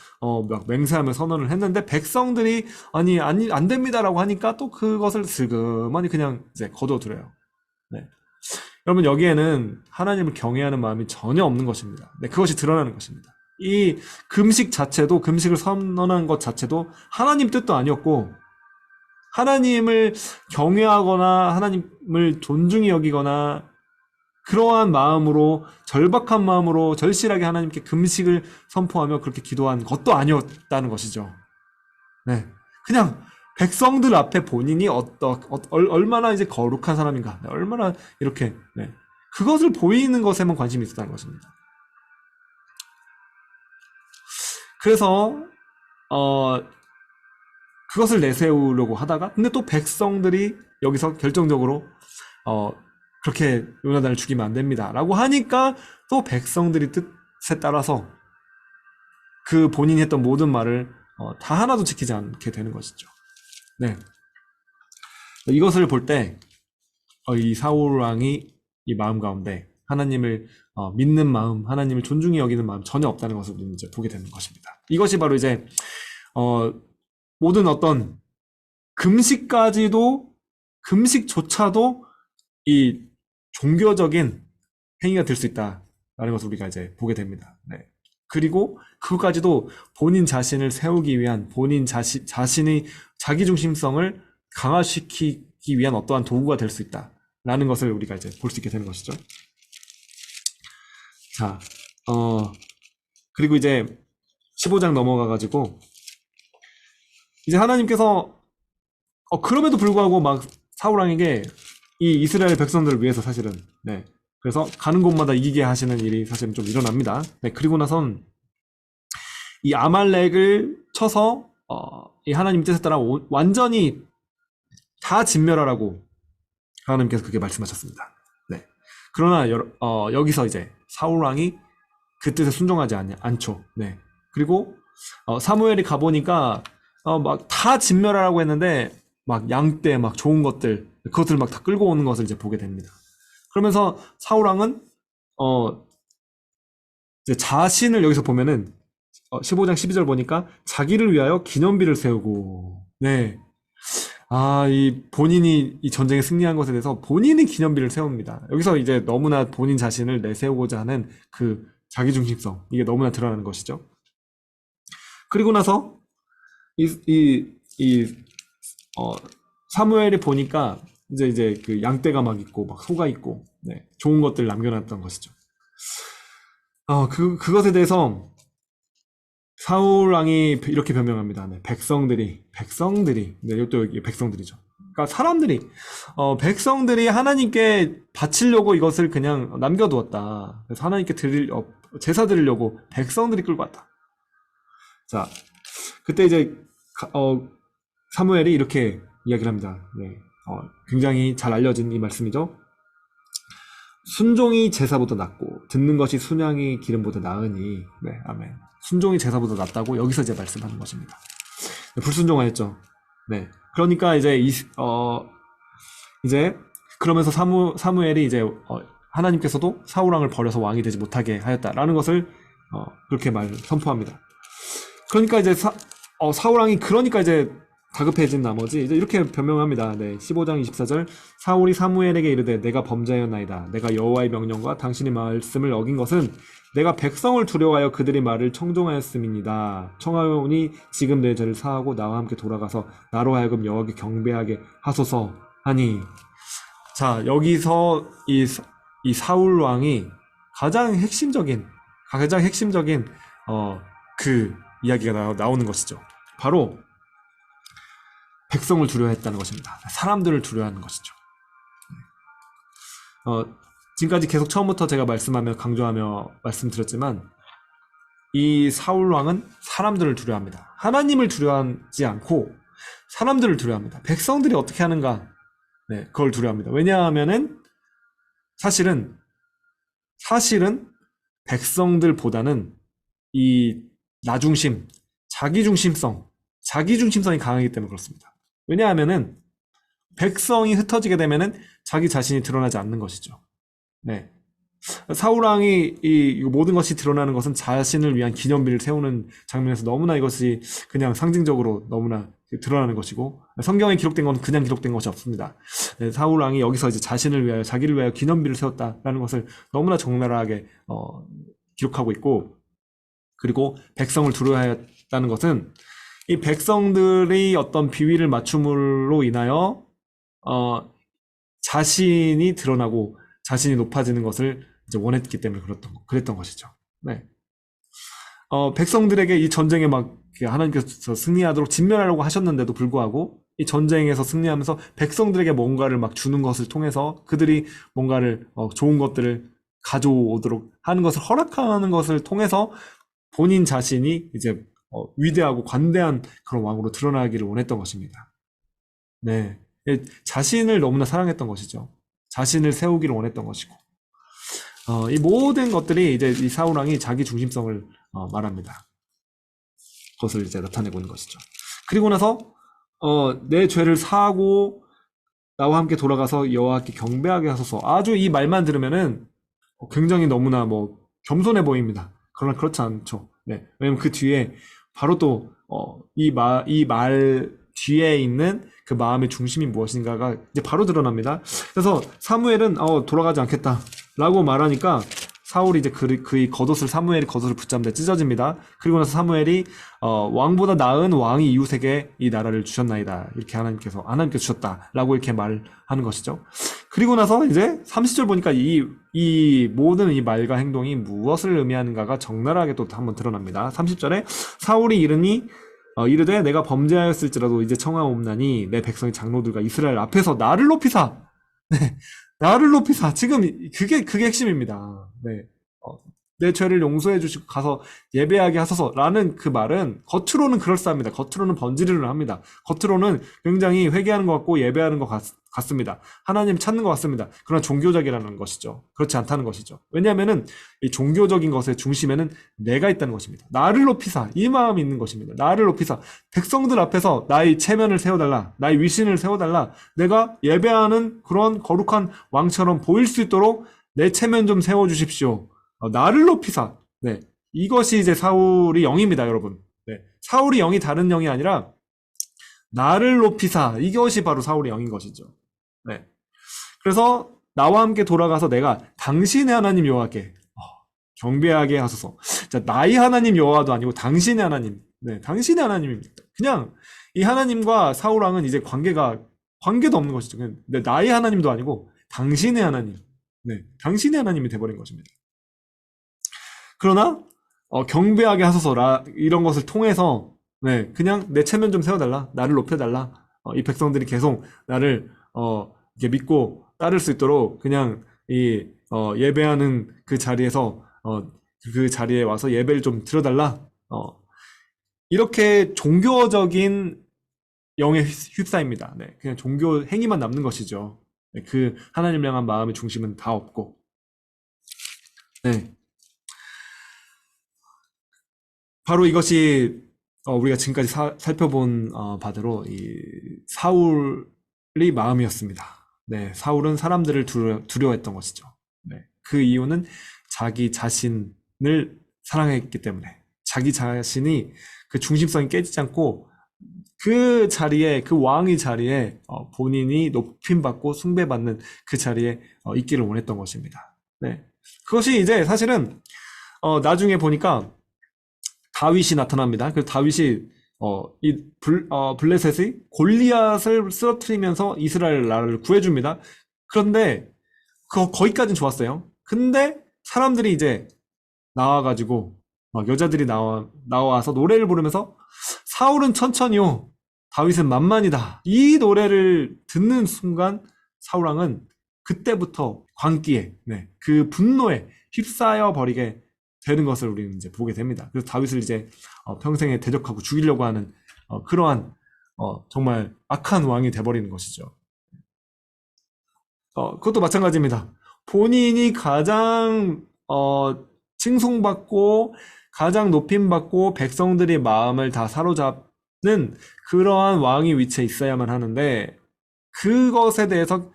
맹세하며 선언을 했는데 백성들이 아니, 안 됩니다라고 하니까 또 그것을 슬그머니 그냥 이제 거둬들여요. 네. 여러분, 여기에는 하나님을 경외하는 마음이 전혀 없는 것입니다. 네, 그것이 드러나는 것입니다. 이 금식을 선언한 것 자체도 하나님 뜻도 아니었고, 하나님을 경외하거나 하나님을 존중히 여기거나 그러한 마음으로, 절박한 마음으로 절실하게 하나님께 금식을 선포하며 그렇게 기도한 것도 아니었다는 것이죠. 네. 그냥 백성들 앞에 본인이 얼마나 이제 거룩한 사람인가, 얼마나 이렇게, 네. 그것을 보이는 것에만 관심이 있었다는 것입니다. 그래서, 그것을 내세우려고 하다가, 근데 또 백성들이 여기서 결정적으로, 그렇게 요나단을 죽이면 안 됩니다. 라고 하니까 또 백성들이 뜻에 따라서 그 본인이 했던 모든 말을 다 하나도 지키지 않게 되는 것이죠. 네. 이것을 볼 때, 이 사울 왕이 이 마음 가운데 하나님을 믿는 마음, 하나님을 존중히 여기는 마음 전혀 없다는 것을 이제 보게 되는 것입니다. 이것이 바로 이제, 모든 어떤 금식조차도 이 종교적인 행위가 될 수 있다라는 것을 우리가 이제 보게 됩니다. 네. 그리고 그것까지도 본인 자신을 세우기 위한, 자신의 자기중심성을 강화시키기 위한 어떠한 도구가 될 수 있다라는 것을 우리가 이제 볼 수 있게 되는 것이죠. 자, 그리고 이제 15장 넘어가가지고 이제 하나님께서 그럼에도 불구하고 막 사울왕에게 이 이스라엘 백성들을 위해서 사실은, 네. 그래서 가는 곳마다 이기게 하시는 일이 사실은 좀 일어납니다. 네. 그리고 나선 이 아말렉을 쳐서, 이 하나님 뜻에 따라 완전히 다 진멸하라고 하나님께서 그렇게 말씀하셨습니다. 네. 그러나, 여기서 이제 사울왕이 그 뜻에 순종하지 않죠. 네. 그리고, 사무엘이 가보니까, 막 다 진멸하라고 했는데, 막 양떼, 막 좋은 것들, 그것들 막 다 끌고 오는 것을 이제 보게 됩니다. 그러면서 사울왕은 이제 자신을 여기서 보면은 15장 12절 보니까 자기를 위하여 기념비를 세우고, 네. 이 본인이 이 전쟁에 승리한 것에 대해서 본인이 기념비를 세웁니다. 여기서 이제 너무나 본인 자신을 내세우고자 하는 그 자기중심성, 이게 너무나 드러나는 것이죠. 그리고 나서 사무엘이 보니까 이제 그 양떼가 막 있고 막 소가 있고, 네, 좋은 것들 남겨놨던 것이죠. 그것에 대해서 사울 왕이 이렇게 변명합니다. 네, 백성들이, 네, 이것도 여기 백성들이죠. 그러니까 백성들이 하나님께 바치려고 이것을 그냥 남겨두었다. 그래서 하나님께 제사 드리려고 백성들이 끌고 왔다. 자, 그때 이제 사무엘이 이렇게 이야기를 합니다. 네, 굉장히 잘 알려진 이 말씀이죠. 순종이 제사보다 낫고 듣는 것이 순양이 기름보다 나으니. 네, 아멘. 순종이 제사보다 낫다고 여기서 이제 말씀하는 것입니다. 네, 불순종하였죠. 네, 그러니까 이제 이제 그러면서 사무엘이 이제 하나님께서도 사울왕을 버려서 왕이 되지 못하게 하였다라는 것을 그렇게 선포합니다. 그러니까 이제 사울왕이 그러니까 이제 다급해진 나머지 이제 이렇게 변명합니다. 네, 15장 24절 사울이 사무엘에게 이르되 내가 범죄하였나이다. 내가 여호와의 명령과 당신의 말씀을 어긴 것은 내가 백성을 두려워하여 그들의 말을 청종하였음이니이다. 청하오니 지금 내 죄를 사하고 나와 함께 돌아가서 나로 하여금 여호와께 경배하게 하소서 하니. 자, 여기서 이 사울 왕이 가장 핵심적인 그 이야기가 나오는 것이죠. 바로 백성을 두려워했다는 것입니다. 사람들을 두려워하는 것이죠. 지금까지 계속 처음부터 제가 강조하며 말씀드렸지만 이 사울 왕은 사람들을 두려워합니다. 하나님을 두려워하지 않고 사람들을 두려워합니다. 백성들이 어떻게 하는가, 네, 그걸 두려워합니다. 왜냐하면은 사실은 백성들보다는 이 나중심, 자기중심성이 강하기 때문에 그렇습니다. 왜냐하면은 백성이 흩어지게 되면은 자기 자신이 드러나지 않는 것이죠. 네. 사울왕이 이 모든 것이 드러나는 것은 자신을 위한 기념비를 세우는 장면에서 너무나 이것이 그냥 상징적으로 너무나 드러나는 것이고, 성경에 기록된 건 그냥 기록된 것이 없습니다. 네, 사울왕이 여기서 이제 자신을 위하여, 자기를 위하여 기념비를 세웠다라는 것을 너무나 적나라하게 기록하고 있고, 그리고 백성을 두려워하였다는 것은 이 백성들이 어떤 비위를 맞춤으로 인하여 자신이 드러나고 자신이 높아지는 것을 이제 원했기 때문에 그랬던 것이죠. 네. 백성들에게 이 전쟁에 막 하나님께서 승리하도록 진멸하려고 하셨는데도 불구하고 이 전쟁에서 승리하면서 백성들에게 뭔가를 막 주는 것을 통해서 그들이 뭔가를 좋은 것들을 가져오도록 하는 것을 허락하는 것을 통해서 본인 자신이 이제 위대하고 관대한 그런 왕으로 드러나기를 원했던 것입니다. 네. 자신을 너무나 사랑했던 것이죠. 자신을 세우기를 원했던 것이고. 이 모든 것들이 이제 이 사울왕이 자기 중심성을 말합니다. 그것을 이제 나타내고 있는 것이죠. 그리고 나서 내 죄를 사하고 나와 함께 돌아가서 여호와께 경배하게 하소서. 아주 이 말만 들으면은 굉장히 너무나 뭐 겸손해 보입니다. 그러나 그렇지 않죠. 네. 왜냐면 그 뒤에 바로 또 이 말 뒤에 있는 그 마음의 중심이 무엇인가가 이제 바로 드러납니다. 그래서 사무엘은 돌아가지 않겠다라고 말하니까 사울이 이제 그의 겉옷을 사무엘이 겉옷을 붙잡는데 찢어집니다. 그리고 나서 사무엘이 왕보다 나은 왕이 이웃에게 이 나라를 주셨나이다. 이렇게 하나님께서 주셨다라고 이렇게 말하는 것이죠. 그리고 나서 이제 30절 보니까 이 모든 이 말과 행동이 무엇을 의미하는가가 적나라하게 또 한번 드러납니다. 30절에 사울이 이르되 내가 범죄하였을지라도 이제 청하옵나니 내 백성의 장로들과 이스라엘 앞에서 나를 높이사. 네, 나를 높이사. 지금 그게 핵심입니다. 네, 내 죄를 용서해 주시고 가서 예배하게 하소서라는 그 말은 겉으로는 그럴싸합니다. 겉으로는 번지르르 합니다. 겉으로는 굉장히 회개하는 것 같고 예배하는 것 같습니다. 하나님 찾는 것 같습니다. 그러나 종교적이라는 것이죠. 그렇지 않다는 것이죠. 왜냐하면은 이 종교적인 것의 중심에는 내가 있다는 것입니다. 나를 높이사, 이 마음이 있는 것입니다. 나를 높이사, 백성들 앞에서 나의 체면을 세워달라, 나의 위신을 세워달라, 내가 예배하는 그런 거룩한 왕처럼 보일 수 있도록 내 체면 좀 세워주십시오. 나를 높이사. 네, 이것이 이제 사울이 영입니다, 여러분. 네, 사울이 영이 다른 영이 아니라 나를 높이사. 이것이 바로 사울의 영인 것이죠. 네. 그래서 나와 함께 돌아가서 내가 당신의 하나님 여호와께 경배하게 하소서. 자, 나의 하나님 여호와도 아니고 당신의 하나님. 네, 당신의 하나님입니다. 그냥 이 하나님과 사울 왕은 이제 관계도 없는 것이죠. 그냥 나의 하나님도 아니고 당신의 하나님. 네, 당신의 하나님이 돼버린 것입니다. 그러나 경배하게 하소서라 이런 것을 통해서 네, 그냥 내 체면 좀 세워달라, 나를 높여달라. 이 백성들이 계속 나를 이렇게 믿고 따를 수 있도록 그냥 이 예배하는 그 자리에서 그 자리에 와서 예배를 좀 드려달라. 이렇게 종교적인 영에 휩싸입니다. 네, 그냥 종교 행위만 남는 것이죠. 네, 그 하나님을 향한 마음의 중심은 다 없고. 네. 바로 이것이 우리가 지금까지 살펴본 바대로 이 사울의 마음이었습니다. 네, 사울은 사람들을 두려워했던 것이죠. 네, 그 이유는 자기 자신을 사랑했기 때문에 자기 자신이 그 중심성이 깨지지 않고 그 자리에 그 왕의 자리에 본인이 높임받고 숭배받는 그 자리에 있기를 원했던 것입니다. 네, 그것이 이제 사실은 나중에 보니까 다윗이 나타납니다. 그래서 다윗이 블레셋의 골리앗을 쓰러뜨리면서 이스라엘 나라를 구해줍니다. 그런데 거기까지는 좋았어요. 근데 사람들이 이제 나와가지고 막 여자들이 나와서 노래를 부르면서 사울은 천천히요, 다윗은 만만이다. 이 노래를 듣는 순간 사울 왕은 그때부터 광기에, 네, 그 분노에 휩싸여 버리게 되는 것을 우리는 이제 보게 됩니다. 그래서 다윗을 이제 평생에 대적하고 죽이려고 하는 그러한 정말 악한 왕이 돼버리는 것이죠. 그것도 마찬가지입니다. 본인이 가장 칭송받고 가장 높임받고 백성들의 마음을 다 사로잡는 그러한 왕이 위치에 있어야만 하는데 그것에 대해서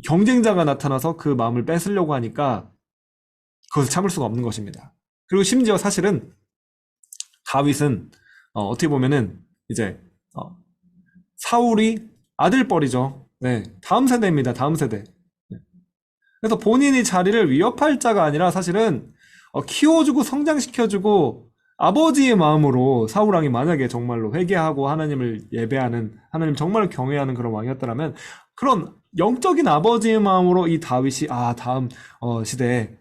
경쟁자가 나타나서 그 마음을 뺏으려고 하니까 그것을 참을 수가 없는 것입니다. 그리고 심지어 사실은 다윗은 어떻게 보면은 이제 사울이 아들뻘이죠. 네, 다음 세대입니다. 다음 세대. 네. 그래서 본인이 자리를 위협할 자가 아니라 사실은 키워주고 성장시켜주고 아버지의 마음으로 사울 왕이 만약에 정말로 회개하고 하나님을 예배하는, 하나님 정말 경외하는 그런 왕이었더라면 그런 영적인 아버지의 마음으로 이 다윗이 다음 시대에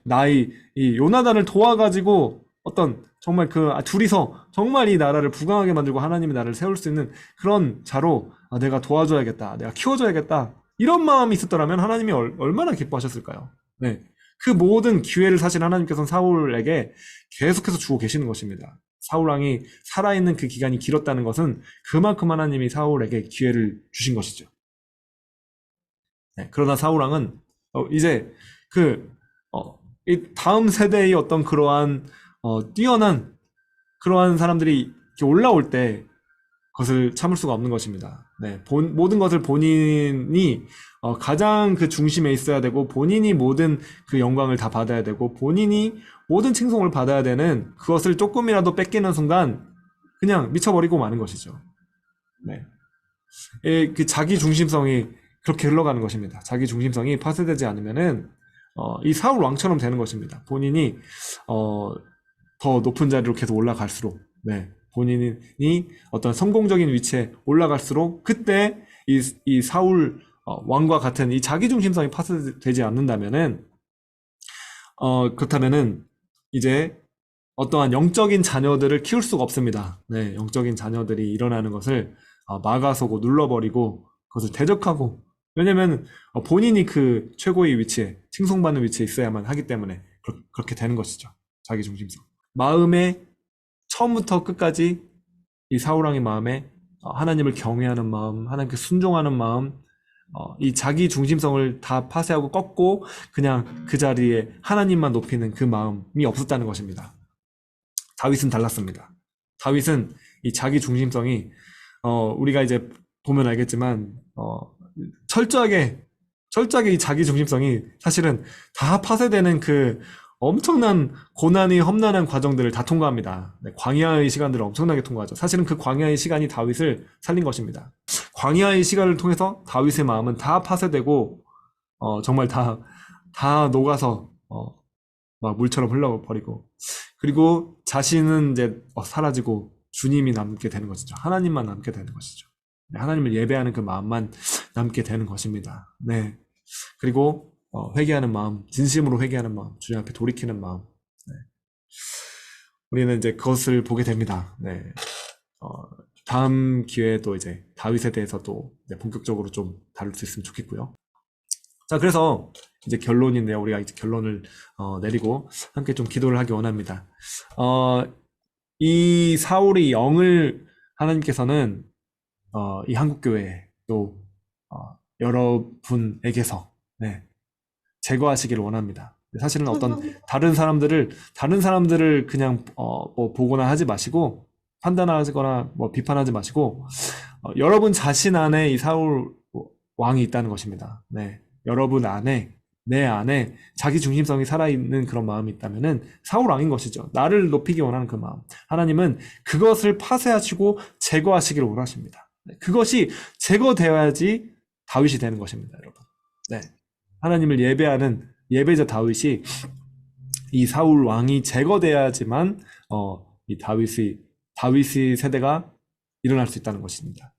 이 요나단을 도와가지고 어떤 정말 둘이서 정말 이 나라를 부강하게 만들고 하나님의 나라를 세울 수 있는 그런 자로 내가 도와줘야겠다, 내가 키워줘야겠다, 이런 마음이 있었더라면 하나님이 얼마나 기뻐하셨을까요? 네. 그 모든 기회를 사실 하나님께서는 사울에게 계속해서 주고 계시는 것입니다. 사울 왕이 살아있는 그 기간이 길었다는 것은 그만큼 하나님이 사울에게 기회를 주신 것이죠. 네. 그러나 사울 왕은 이제 이 다음 세대의 어떤 그러한 뛰어난 그러한 사람들이 이렇게 올라올 때 그것을 참을 수가 없는 것입니다. 네, 모든 것을 본인이 가장 그 중심에 있어야 되고, 본인이 모든 그 영광을 다 받아야 되고, 본인이 모든 칭송을 받아야 되는 그것을 조금이라도 뺏기는 순간 그냥 미쳐버리고 마는 것이죠. 네, 그 자기 중심성이 그렇게 흘러가는 것입니다. 자기 중심성이 파쇄되지 않으면은 이 사울 왕처럼 되는 것입니다. 본인이 더 높은 자리로 계속 올라갈수록, 네, 본인이 어떤 성공적인 위치에 올라갈수록 그때 이 사울 왕과 같은 이 자기중심성이 파쇄되지 않는다면은 그렇다면은 이제 어떠한 영적인 자녀들을 키울 수가 없습니다. 네, 영적인 자녀들이 일어나는 것을 막아서고 눌러버리고 그것을 대적하고, 왜냐면 본인이 그 최고의 위치에, 칭송받는 위치에 있어야만 하기 때문에 그렇게 되는 것이죠. 자기중심성. 마음에 처음부터 끝까지 이 사울왕의 마음에 하나님을 경외하는 마음, 하나님께 순종하는 마음, 이 자기 중심성을 다 파쇄하고 꺾고 그냥 그 자리에 하나님만 높이는 그 마음이 없었다는 것입니다. 다윗은 달랐습니다. 다윗은 이 자기 중심성이 우리가 이제 보면 알겠지만 철저하게 이 자기 중심성이 사실은 다 파쇄되는 그 엄청난 고난이 험난한 과정들을 다 통과합니다. 네, 광야의 시간들을 엄청나게 통과하죠. 사실은 그 광야의 시간이 다윗을 살린 것입니다. 광야의 시간을 통해서 다윗의 마음은 다 파쇄되고 정말 다 녹아서 막 물처럼 흘러버리고, 그리고 자신은 이제 사라지고 주님이 남게 되는 것이죠. 하나님만 남게 되는 것이죠. 네, 하나님을 예배하는 그 마음만 남게 되는 것입니다. 네. 그리고 회개하는 마음, 진심으로 회개하는 마음, 주님 앞에 돌이키는 마음. 네. 우리는 이제 그것을 보게 됩니다. 네. 다음 기회에도 이제 다윗에 대해서도 이제 본격적으로 좀 다룰 수 있으면 좋겠고요. 자, 그래서 이제 결론인데요. 우리가 이제 결론을 내리고 함께 좀 기도를 하기 원합니다. 이 사울의 영을 하나님께서는 이 한국교회 또 여러분에게서, 네, 제거하시기를 원합니다. 사실은 어떤 다른 사람들을 그냥 뭐 보거나 하지 마시고, 판단하거나 뭐 비판하지 마시고, 여러분 자신 안에 이 사울 왕이 있다는 것입니다. 네, 여러분 안에, 내 안에 자기 중심성이 살아있는 그런 마음이 있다면은 사울 왕인 것이죠. 나를 높이기 원하는 그 마음. 하나님은 그것을 파쇄하시고 제거하시기를 원하십니다. 그것이 제거되어야지 다윗이 되는 것입니다, 여러분. 네, 하나님을 예배하는 예배자 다윗이, 이 사울 왕이 제거돼야지만 이 다윗의 세대가 일어날 수 있다는 것입니다.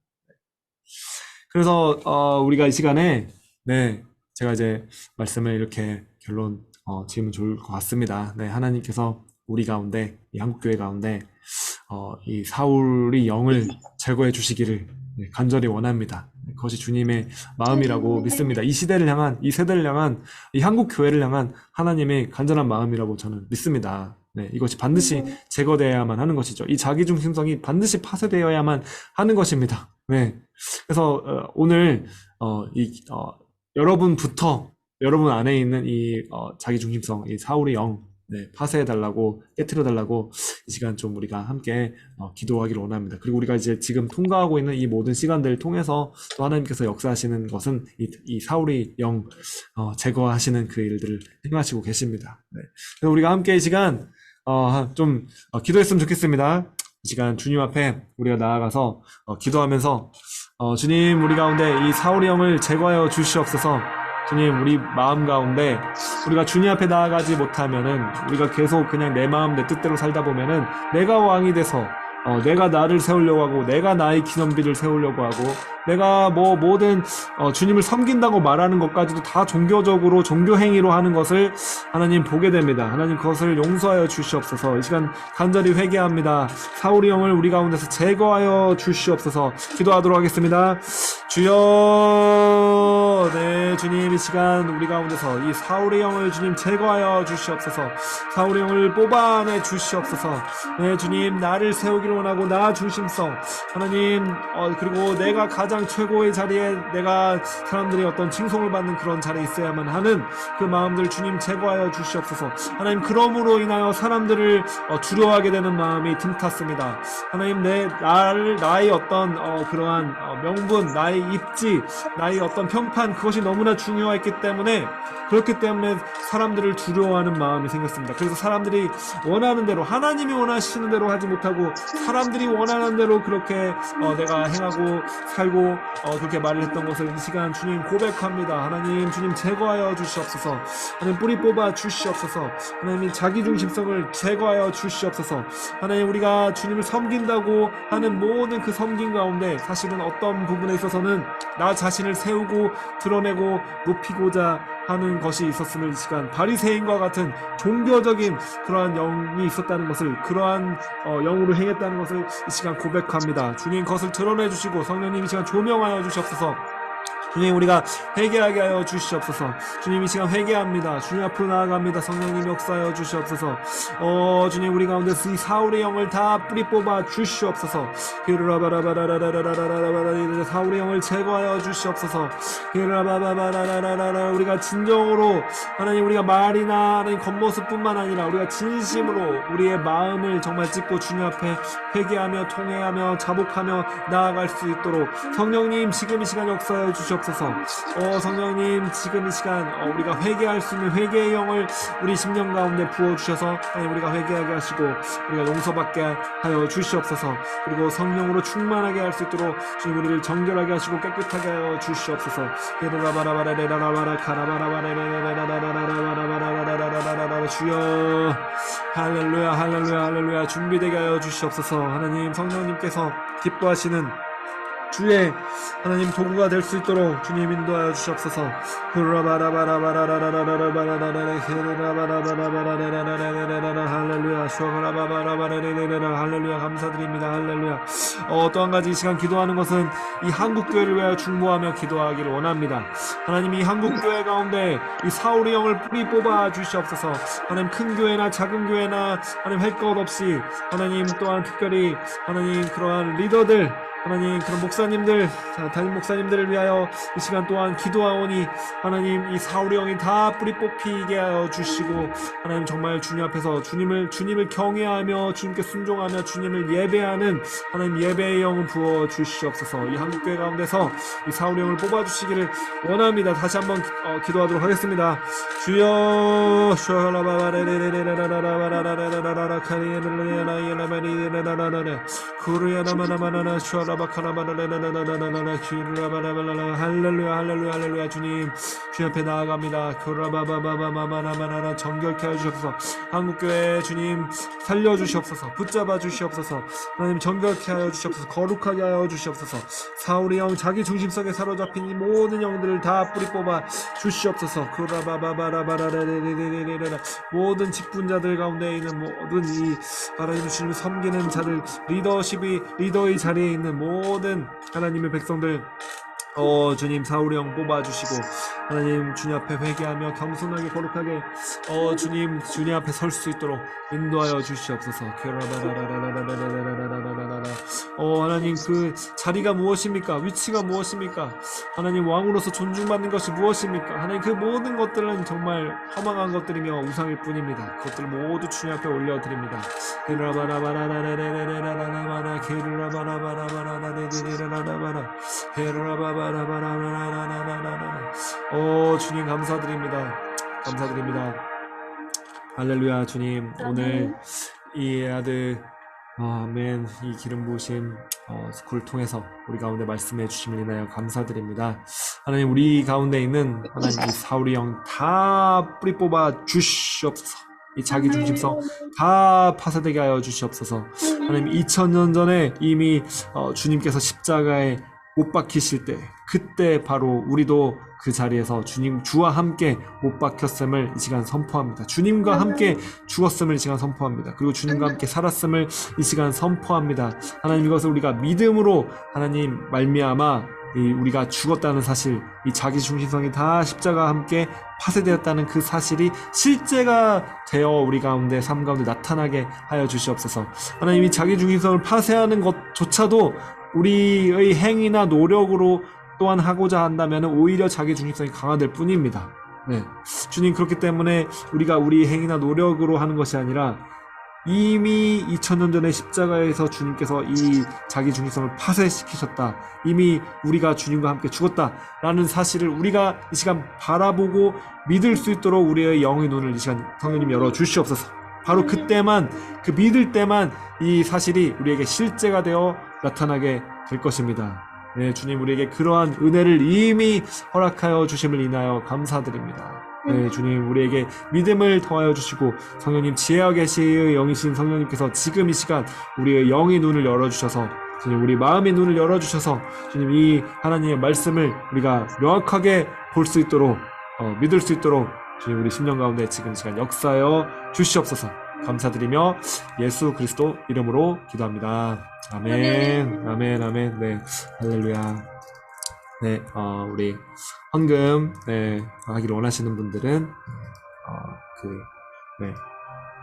그래서 우리가 이 시간에, 네, 제가 이제 말씀을 이렇게 결론 지으면 좋을 것 같습니다. 네, 하나님께서 우리 가운데, 이 한국교회 가운데 이 사울의 영을 제거해 주시기를 간절히 원합니다. 그것이 주님의 마음이라고 믿습니다. 이 시대를 향한, 이 세대를 향한, 이 한국 교회를 향한 하나님의 간절한 마음이라고 저는 믿습니다. 네, 이것이 반드시 제거되어야만 하는 것이죠. 이 자기중심성이 반드시 파쇄되어야만 하는 것입니다. 네, 그래서 오늘 여러분부터, 여러분 안에 있는 이 자기중심성, 이 사울의 영, 네, 파쇄해달라고, 깨트려달라고 이 시간 좀 우리가 함께 기도하기를 원합니다. 그리고 우리가 이제 지금 통과하고 있는 이 모든 시간들을 통해서 또 하나님께서 역사하시는 것은 이 사울의 영 제거하시는 그 일들을 행하시고 계십니다. 네. 그래서 우리가 함께 이 시간 좀 기도했으면 좋겠습니다. 이 시간 주님 앞에 우리가 나아가서 기도하면서 주님, 우리 가운데 이 사울의 영을 제거하여 주시옵소서. 주님, 우리 마음 가운데 우리가 주님 앞에 나아가지 못하면은, 우리가 계속 그냥 내 마음 내 뜻대로 살다 보면은 내가 왕이 돼서 내가 나를 세우려고 하고, 내가 나의 기념비를 세우려고 하고, 내가 모든 주님을 섬긴다고 말하는 것까지도 다 종교적으로 종교 행위로 하는 것을 하나님 보게 됩니다. 하나님, 그것을 용서하여 주시옵소서. 이 시간 간절히 회개합니다. 사울의 영을 우리 가운데서 제거하여 주시옵소서. 기도하도록 하겠습니다. 주여, 네, 주님, 이 시간 우리 가운데서 이 사울의 영을 주님 제거하여 주시옵소서. 사울의 영을 뽑아내 주시옵소서. 네, 주님, 나를 세우기를 원하고 나 중심성, 하나님, 그리고 내가 가장 최고의 자리에, 내가 사람들이 어떤 칭송을 받는 그런 자리에 있어야만 하는 그 마음들 주님 제거하여 주시옵소서. 하나님, 그러므로 인하여 사람들을 두려워하게 되는 마음이 틈탔습니다. 하나님, 나의 어떤 그러한 명분, 나의 입지, 나의 어떤 평판, 그것이 너무나 중요했기 때문에, 그렇기 때문에 사람들을 두려워하는 마음이 생겼습니다. 그래서 사람들이 원하는 대로, 하나님이 원하시는 대로 하지 못하고 사람들이 원하는 대로 그렇게 내가 행하고 살고 그렇게 말을 했던 것을 이 시간 주님 고백합니다. 하나님, 주님 제거하여 주시옵소서. 하나님, 뿌리 뽑아 주시옵소서. 하나님, 자기중심성을 제거하여 주시옵소서. 하나님, 우리가 주님을 섬긴다고 하는 모든 그 섬김 가운데 사실은 어떤 부분에 있어서는 나 자신을 세우고 드러내고 높이고자 하는 것이 있었음을, 이 시간 바리새인과 같은 종교적인 그러한 영이 있었다는 것을, 그러한 영으로 행했다는 것을 이 시간 고백합니다. 주님, 그것을 드러내 주시고 성령님 이 시간 조명하여 주시옵소서. 주님, 우리가 회개하게 하여 주시옵소서. 주님, 이 시간 회개합니다. 주님 앞으로 나아갑니다. 성령님 역사하여 주시옵소서. 주님, 우리 가운데서 이 사울의 영을 다 뿌리 뽑아 주시옵소서. 사울의 영을 제거하여 주시옵소서. 우리가 진정으로, 하나님, 우리가 말이나 하나님 겉모습뿐만 아니라 우리가 진심으로 우리의 마음을 정말 찢고 주님 앞에 회개하며 통회하며 자복하며 나아갈 수 있도록 성령님 지금 이 시간 역사하여 주시옵소서. 성령님, 지금 이 시간 우리가 회개할 수 있는 회개의 영을 우리 심령 가운데 부어주셔서 우리가 회개하게 하시고 우리가 용서받게 하여 주시옵소서. 그리고 성령으로 충만하게 할 수 있도록 주님 우리를 정결하게 하시고 깨끗하게 하여 주시옵소서. 주여, 할렐루야, 할렐루야, 할렐루야. 준비되게 하여 주시옵소서. 하나님, 성령님께서 기뻐하시는 주의 하나님 도구가 될 수 있도록 주님 인도하여 주시옵소서. 할렐루야, 할렐루야, 감사드립니다. 할렐루야. 또 한 가지 이 시간 기도하는 것은 이 한국교회를 위하여 중보하며 기도하기를 원합니다. 하나님, 이 한국교회 가운데 이 사울의 영을 뿌리 뽑아 주시옵소서. 하나님, 큰 교회나 작은 교회나 하나님 할 것 없이, 하나님 또한 특별히 하나님 그러한 리더들, 하나님 그런 목사님들, 담임 목사님들을 위하여 이 시간 또한 기도하오니, 하나님 이 사울의 영이 다 뿌리 뽑히게 하여 주시고, 하나님 정말 주님 앞에서 주님을 경외하며 주님께 순종하며 주님을 예배하는 하나님 예배의 영을 부어 주시옵소서. 이 한국교회 가운데서 이 사울의 영을 뽑아 주시기를 원합니다. 다시 한번 기도하도록 하겠습니다. 주여, 할렐루야, 할렐루야, 할렐루야. 주님 앞에 나아갑니다. 정결케 하주시옵소서. 한국교회 주님 살려주시옵소서. 붙잡아 주시옵소서. 하나님 정결케 하여 주시옵소서. 거룩하게 하여 주시옵소서. 사울의 영, 자기 중심성에 사로잡힌 이 모든 영들을 다 뿌리 뽑아 주시옵소서. 모든 직분자들 가운데 있는 모든 이 하나님 주님을 섬기는 자들, 리더의 자리에 있는 모든 하나님의 백성들, 주님 사울의 영 뽑아주시고 하나님 주님 앞에 회개하며 겸손하게 거룩하게 주님 앞에 설 수 있도록 인도하여 주시옵소서. 하나님 그 자리가 무엇입니까? 위치가 무엇입니까? 하나님 왕으로서 존중받는 것이 무엇입니까? 하나님 그 모든 것들은 정말 허망한 것들이며 우상일 뿐입니다. 그것들 모두 주님 앞에 올려드립니다. 주님 감사드립니다. 감사드립니다. 할렐루야. 주님 오늘 이 아들 아멘 이 기름 부으심 스쿨을 통해서 우리 가운데 말씀해 주심을 인하여 감사드립니다. 하나님 우리 가운데 있는 하나님 이 사울의 영 다 뿌리 뽑아 주시옵소서. 이 자기 중심성 다 파쇄되게 하여 주시옵소서. 하나님 2000년 전에 이미 주님께서 십자가에 못 박히실 때 그때 바로 우리도 그 자리에서 주와 함께 못 박혔음을 이 시간 선포합니다. 주님과 함께 죽었음을 이 시간 선포합니다. 그리고 주님과 함께 살았음을 이 시간 선포합니다. 하나님 이것을 우리가 믿음으로 하나님 말미암아 우리가 죽었다는 사실, 이 자기 중심성이 다 십자가와 함께 파쇄되었다는 그 사실이 실제가 되어 우리 가운데 삶 가운데 나타나게 하여 주시옵소서. 하나님 이 자기 중심성을 파쇄하는 것조차도 우리의 행위나 노력으로 또한 하고자 한다면 오히려 자기 중심성이 강화될 뿐입니다. 네. 주님 그렇기 때문에 우리가 우리 행위나 노력으로 하는 것이 아니라 이미 2000년 전에 십자가에서 주님께서 이 자기 중심성을 파쇄시키셨다. 이미 우리가 주님과 함께 죽었다라는 사실을 우리가 이 시간 바라보고 믿을 수 있도록 우리의 영의 눈을 이 시간 성령님 열어 주시옵소서. 바로 그때만 그 믿을 때만 이 사실이 우리에게 실제가 되어 나타나게 될 것입니다. 네, 주님 우리에게 그러한 은혜를 이미 허락하여 주심을 인하여 감사드립니다. 네, 주님 우리에게 믿음을 더하여 주시고 성령님 지혜와 계시의 영이신 성령님께서 지금 이 시간 우리의 영의 눈을 열어주셔서 주님 우리 마음의 눈을 열어주셔서 주님 이 하나님의 말씀을 우리가 명확하게 볼 수 있도록 믿을 수 있도록 주님 우리 심령 가운데 지금 이 시간 역사하여 주시옵소서. 감사드리며 예수 그리스도 이름으로 기도합니다. 아멘. 아멘. 아멘. 네, 할렐루야. 네, 우리 헌금 하기를 원하시는 분들은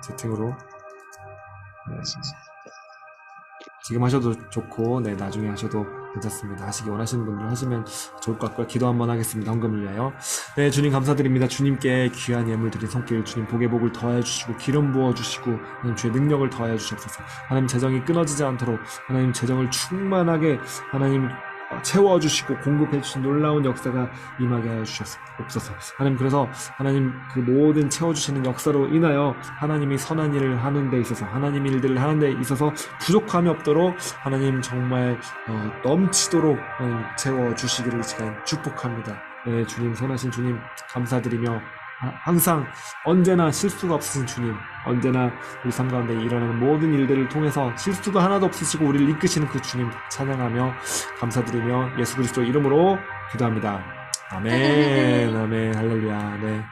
채팅으로 지금 하셔도 좋고 나중에 하셔도 괜찮습니다. 하시기 원하시는 분들 하시면 좋을 것 같고요. 기도 한번 하겠습니다. 헌금을 위하여. 네, 주님 감사드립니다. 주님께 귀한 예물 드린 손길 주님 복의 복을 더하여 주시고 기름 부어 주시고 하나님 주의 능력을 더하여 주시옵소서. 하나님 재정이 끊어지지 않도록 하나님 재정을 충만하게 하나님 채워주시고 공급해주신 놀라운 역사가 임하게 하여 주시옵소서. 하나님 그래서 하나님 그 모든 채워주시는 역사로 인하여 하나님이 선한 일을 하는 데 있어서 하나님 일들을 하는 데 있어서 부족함이 없도록 하나님 정말 넘치도록 채워주시기를 이 시간 축복합니다. 네, 주님 선하신 주님 감사드리며 항상 언제나 실수가 없으신 주님, 언제나 우리 삶 가운데 일어나는 모든 일들을 통해서 실수가 하나도 없으시고 우리를 이끄시는 그 주님 찬양하며 감사드리며 예수 그리스도 이름으로 기도합니다. 아멘. 아멘. 할렐루야. 네.